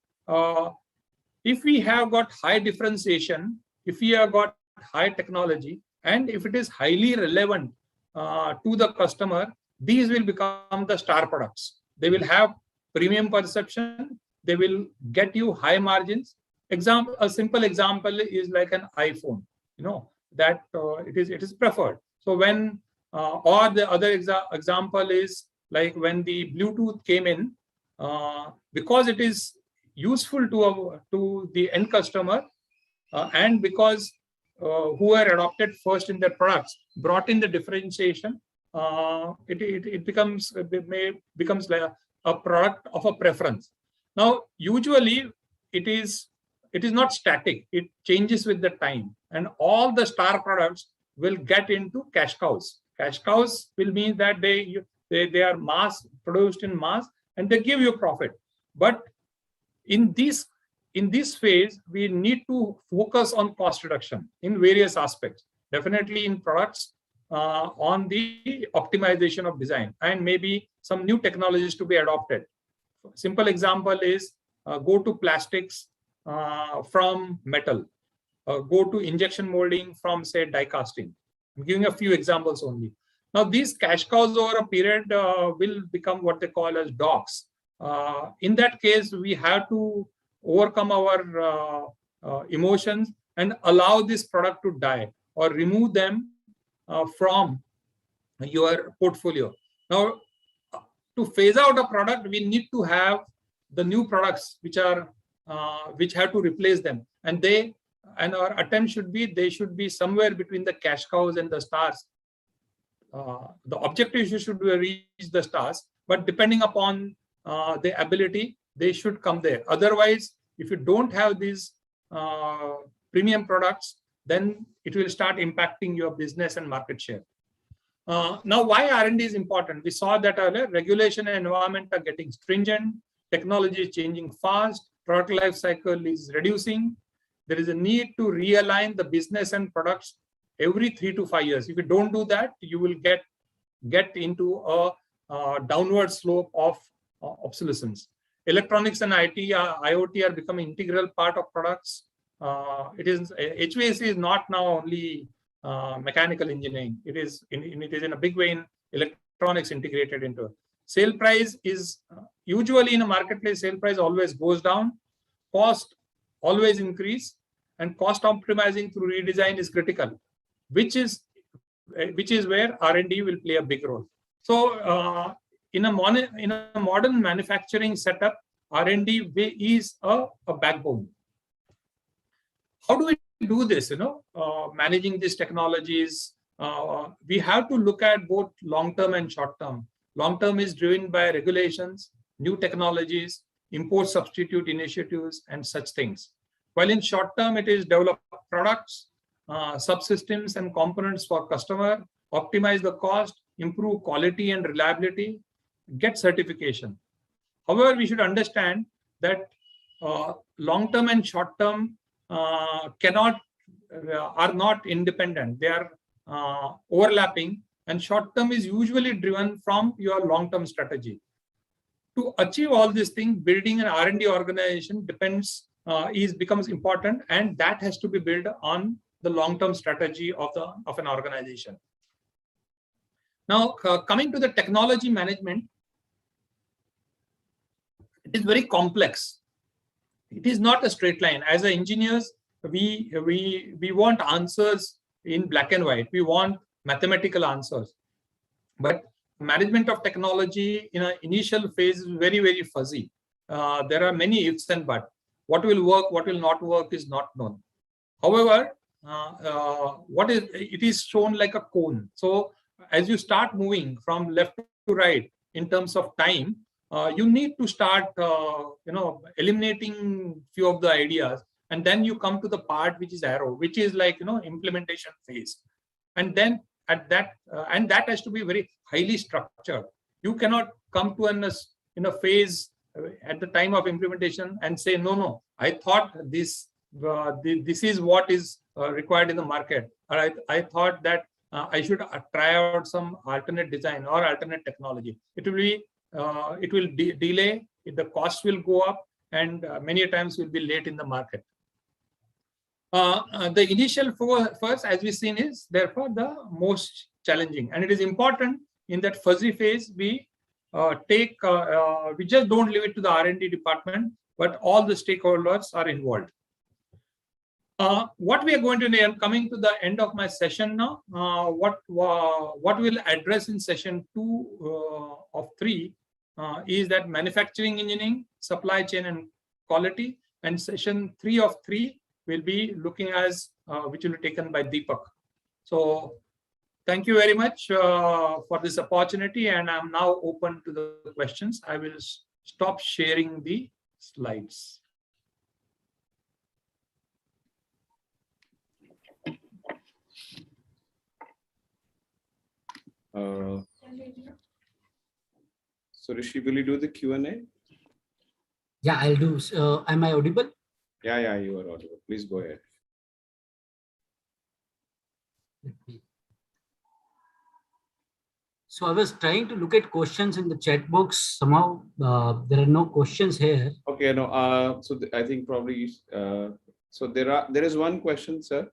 if we have got high differentiation, if we have got high technology, and if it is highly relevant to the customer, these will become the star products. They will have premium perception. They will get you high margins. A simple example is like an iPhone, that it is preferred. So when, or the other example is like when the Bluetooth came in, because it is useful to the end customer, and because who were adopted first in their products brought in the differentiation, it becomes like a product of a preference. Now, usually it is not static. It changes with the time, and all the star products will get into cash cows. Cash cows will mean that they are mass produced in mass and they give you profit. But in this phase, we need to focus on cost reduction in various aspects. Definitely in products, on the optimization of design, and maybe some new technologies to be adopted. Simple example is go to plastics from metal, go to injection molding from, say, die casting. I'm giving a few examples only. Now, these cash cows over a period will become what they call as dogs. In that case, we have to overcome our emotions and allow this product to die or remove them from your portfolio. Now, to phase out a product, we need to have the new products which are which have to replace them. And our attempt should be, they should be somewhere between the cash cows and the stars. The objective should be reach the stars, but depending upon the ability, they should come there. Otherwise, if you don't have these premium products, then it will start impacting your business and market share. Now, why R&D is important? We saw that earlier. Regulation and environment are getting stringent. Technology is changing fast. Product life cycle is reducing. There is a need to realign the business and products every 3 to 5 years. If you don't do that, you will get into a downward slope of obsolescence. Electronics and IoT are becoming integral part of products. HVAC is not now only mechanical engineering. It is in a big way in electronics integrated into it. Sale price is usually in a marketplace, sale price always goes down, cost always increase, and cost optimizing through redesign is critical, which is where R&D will play a big role. So in a modern manufacturing setup, R&D is a backbone. How do we do this? Managing these technologies, we have to look at both long-term and short-term. Long-term is driven by regulations, new technologies, import substitute initiatives, and such things. While in short-term, it is develop products, subsystems and components for customer, optimize the cost, improve quality and reliability, get certification. However, we should understand that long-term and short-term are not independent. They are overlapping, and short-term is usually driven from your long-term strategy. To achieve all these things, building an R&D organization becomes important, and that has to be built on the long-term strategy of an organization. Now, coming to the technology management, it is very complex. It is not a straight line. As engineers, we want answers in black and white. We want mathematical answers. But management of technology in an initial phase is very, very fuzzy. There are many ifs and buts. What will work, what will not work is not known. However, it is shown like a cone. So as you start moving from left to right in terms of time, you need to start eliminating few of the ideas, and then you come to the part which is arrow, which is like implementation phase. And then at that and that has to be very highly structured. You cannot come to a phase at the time of implementation and say, no, I thought this is what is required in the market, or I thought that I should try out some alternate design or alternate technology. It will delay, the cost will go up, and many times will be late in the market. The initial first, as we've seen, is therefore the most challenging, and it is important in that fuzzy phase we just don't leave it to the R&D department, but all the stakeholders are involved. What we are going to do, I'm coming to the end of my session now. What we'll address in session 2 of 3 is that manufacturing engineering, supply chain and quality, and session 3 of 3 will be looking as which will be taken by Deepak. So thank you very much for this opportunity, and I'm now open to the questions. I will stop sharing the slides. So Rishi, will you do the Q&A? Yeah, I'll do. Am I audible? Yeah, you are audible. Please go ahead. So I was trying to look at questions in the chat box. Somehow there are no questions here. Okay, no. So I think probably so there is one question, sir,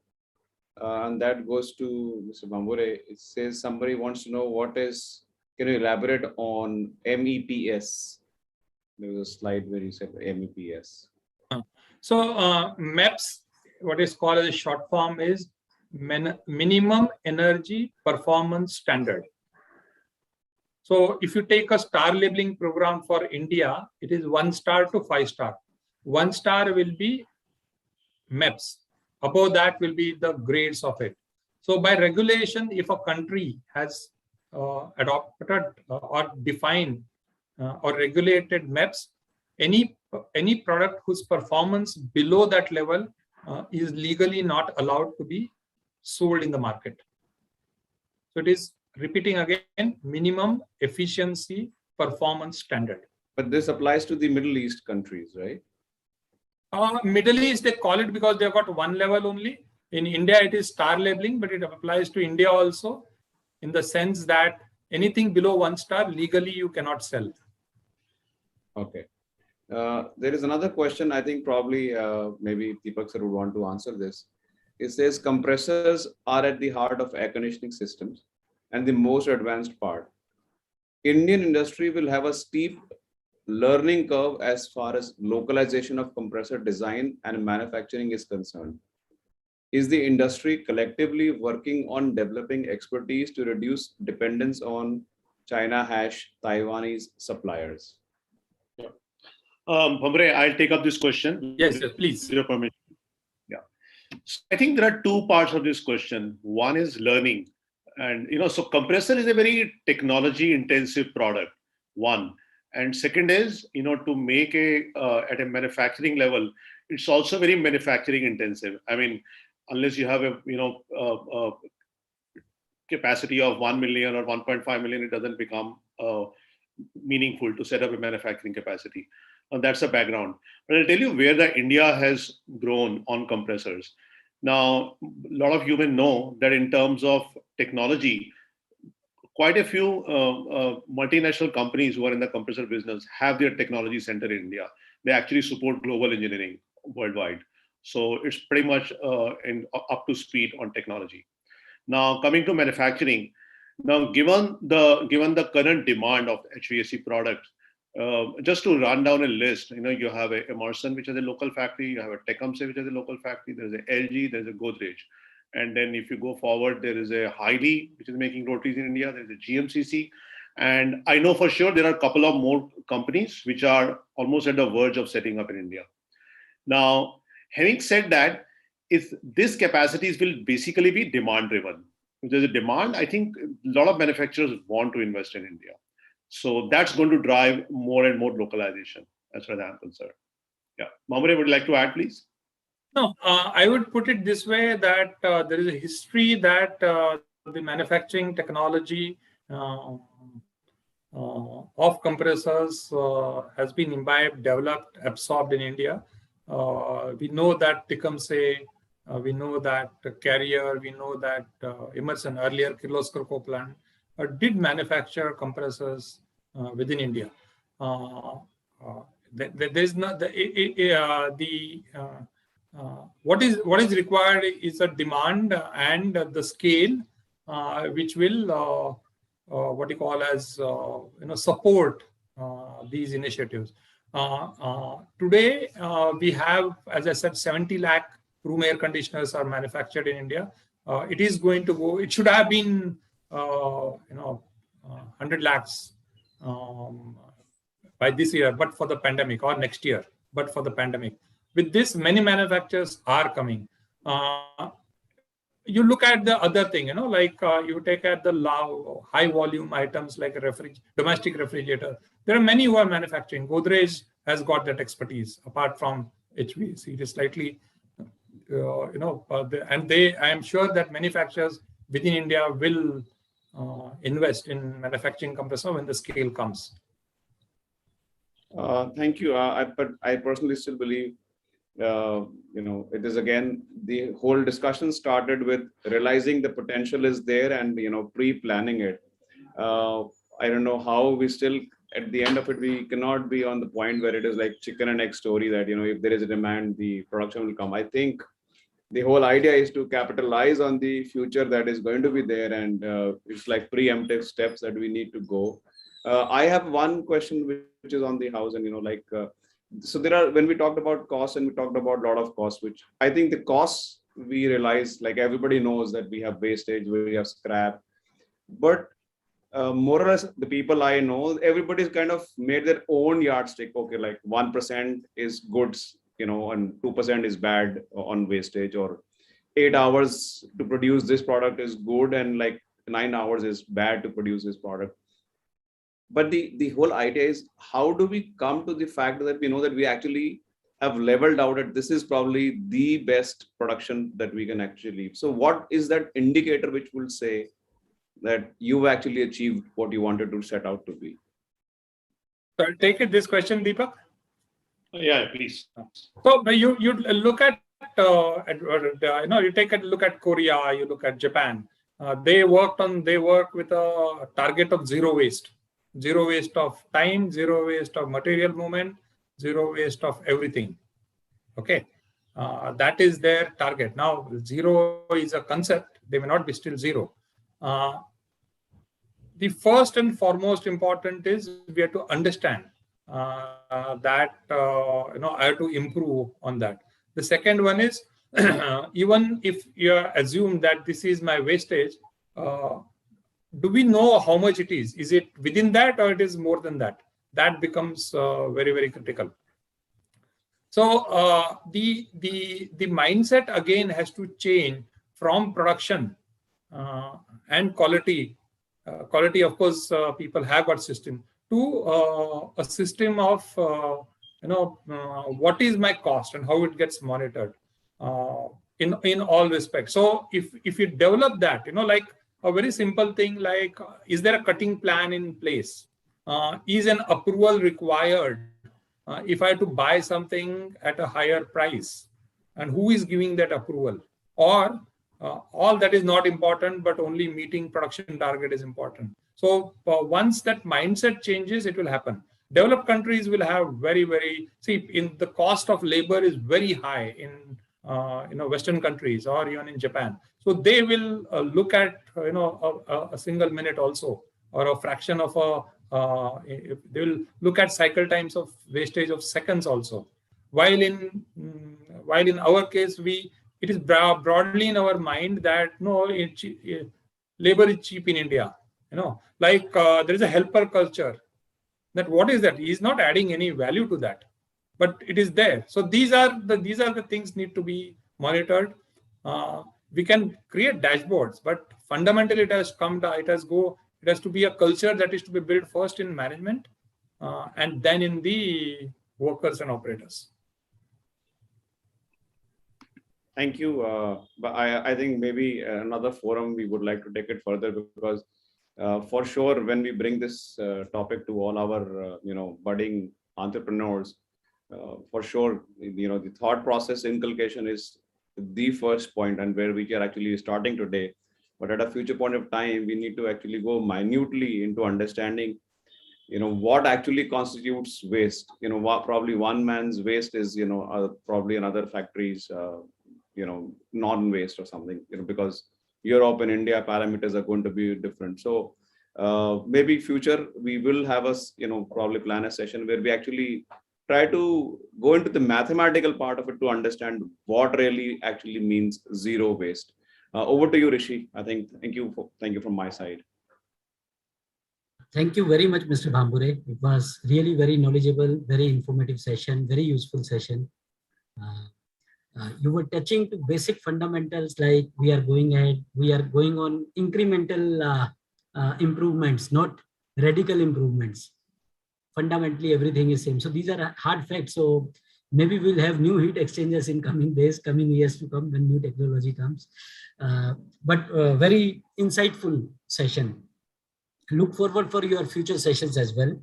and that goes to Mr. Bambure. It says somebody wants to know what is. Can you elaborate on MEPS? There was a slide where you said MEPS. So MEPS, what is called as a short form, is minimum energy performance standard. So if you take a star labeling program for India, it is 1 star to 5 star. 1 star will be MEPS. Above that will be the grades of it. So by regulation, if a country has adopted or defined or regulated MEPS, any product whose performance below that level is legally not allowed to be sold in the market. So it is, repeating again, minimum efficiency performance standard. But this applies to the Middle East countries, right? Middle East, they call it because they've got one level only. In India, it is star labeling, but it applies to India also, in the sense that anything below 1 star, legally you cannot sell. Okay. There is another question. I think probably maybe Deepak sir would want to answer this. It says compressors are at the heart of air conditioning systems and the most advanced part. Indian industry will have a steep learning curve as far as localization of compressor design and manufacturing is concerned. Is the industry collectively working on developing expertise to reduce dependence on China/Taiwanese suppliers? Bhambre, I'll take up this question. Yes, please. With your permission. Yeah. So I think there are two parts of this question. One is learning. And, so compressor is a very technology intensive product, one. And second is, to make at a manufacturing level, it's also very manufacturing intensive. I mean, unless you have a capacity of 1 million or 1.5 million, it doesn't become meaningful to set up a manufacturing capacity. And that's the background. But I'll tell you where India has grown on compressors. Now, a lot of you may know that in terms of technology, quite a few multinational companies who are in the compressor business have their technology center in India. They actually support global engineering worldwide. So it's pretty much up to speed on technology. Now, coming to manufacturing, now given the current demand of HVAC products, just to run down a list, you have a Emerson, which is a local factory, you have a Tecumseh, which is a local factory, there's a LG, there's a Godrej. And then if you go forward, there is a Heidi, which is making rotaries in India, there's a GMCC. And I know for sure there are a couple of more companies which are almost at the verge of setting up in India. Now, having said that, if these capacities will basically be demand driven. If there's a demand, I think a lot of manufacturers want to invest in India. So that's going to drive more and more localization, as far as I'm concerned. Yeah. Bhambre, would you like to add, please? No, I would put it this way, that there is a history that the manufacturing technology of compressors has been imbibed, developed, absorbed in India. We know that Tecumseh, we know that Carrier, we know that Emerson, earlier Kirloskar Copeland, did manufacture compressors within India. There is not what is required is a demand and the scale, which will what you call as support these initiatives. Today we have, as I said, 70 lakh room air conditioners are manufactured in India. It is going to go. It should have been 100 lakhs by this year, but for the pandemic, or next year, but for the pandemic. With this, many manufacturers are coming. You look at the other thing, you take at the high volume items like a domestic refrigerator. There are many who are manufacturing. Godrej has got that expertise, apart from HVAC. It is slightly, and I am sure that manufacturers within India will invest in manufacturing compressor when the scale comes. Thank you. But I personally still believe, it is again, the whole discussion started with realizing the potential is there and, pre-planning it. I don't know how we still, at the end of it, we cannot be on the point where it is like chicken and egg story that, if there is a demand, the production will come. I think the whole idea is to capitalize on the future that is going to be there, and it's like preemptive steps that we need to go. I have one question which is on the house, and so there are, when we talked about costs and we talked about a lot of costs, which I think the costs we realize, like everybody knows that we have wastage, we have scrap, but more or less the people I know, everybody's kind of made their own yardstick. Okay, like 1% is goods, and 2% is bad on wastage, or 8 hours to produce this product is good, and like 9 hours is bad to produce this product. But the whole idea is, how do we come to the fact that we know that we actually have leveled out that this is probably the best production that we can actually leave? So what is that indicator which will say that you've actually achieved what you wanted to set out to be? So I'll take it this question, Deepak. Yeah, please. So you look at you take a look at Korea, you look at Japan. They work with a target of zero waste of time, zero waste of material movement, zero waste of everything. Okay, that is their target. Now, zero is a concept; they may not be still zero. The first and foremost important is we have to understand that I have to improve on that. The second one is even if you assume that this is my wastage, do we know how much it is? Is it within that or it is more than that? That becomes very, very critical. So the mindset again has to change from production and quality. Quality, of course, people have got system, to a system of what is my cost and how it gets monitored in all respects. So if you develop that, like a very simple thing like, is there a cutting plan in place? Is an approval required if I have to buy something at a higher price? And who is giving that approval? Or all that is not important, but only meeting production target is important. So once that mindset changes, it will happen. Developed countries will have in the cost of labor is very high in Western countries or even in Japan. So they will look at a single minute also, or a fraction of they will look at cycle times of wastage of seconds also. While in our case, it is broadly in our mind that labor is cheap in India. There is a helper culture. That what is that? He is not adding any value to that, but it is there. So these are the things need to be monitored. We can create dashboards, but fundamentally it has to be a culture that is to be built first in management and then in the workers and operators. Thank you. But I think maybe another forum we would like to take it further, because for sure, when we bring this topic to all our budding entrepreneurs, for sure, the thought process inculcation is the first point, and where we are actually starting today. But at a future point of time, we need to actually go minutely into understanding, what actually constitutes waste. What probably one man's waste is, probably another factory's, non-waste or something. Because Europe and India parameters are going to be different. So maybe future we will have us, probably plan a session where we actually try to go into the mathematical part of it to understand what really actually means zero waste. Over to you, Rishi. I think thank you from my side. Thank you very much, Mr. Bhambure. It was really very knowledgeable, very informative session, very useful session. You were touching to basic fundamentals, like we are going ahead, we are going on incremental improvements, not radical improvements. Fundamentally, everything is same. So these are hard facts. So maybe we'll have new heat exchangers in coming days, coming years to come when new technology comes. But very insightful session. Look forward for your future sessions as well.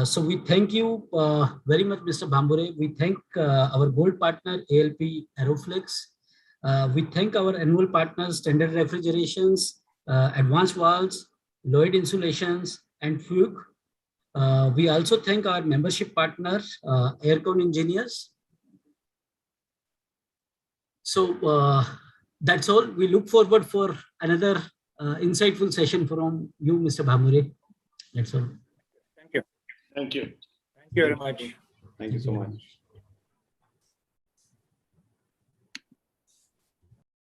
So we thank you very much, Mr. Bhambure. We thank our gold partner, ALP Aeroflex. We thank our annual partners, Standard Refrigerations, Advanced Valves, Lloyd Insulations, and Fugue. We also thank our membership partner, Aircon Engineers. So that's all. We look forward for another insightful session from you, Mr. Bhambure. That's all. Thank you. Thank you. Thank you very much. Thank you so much.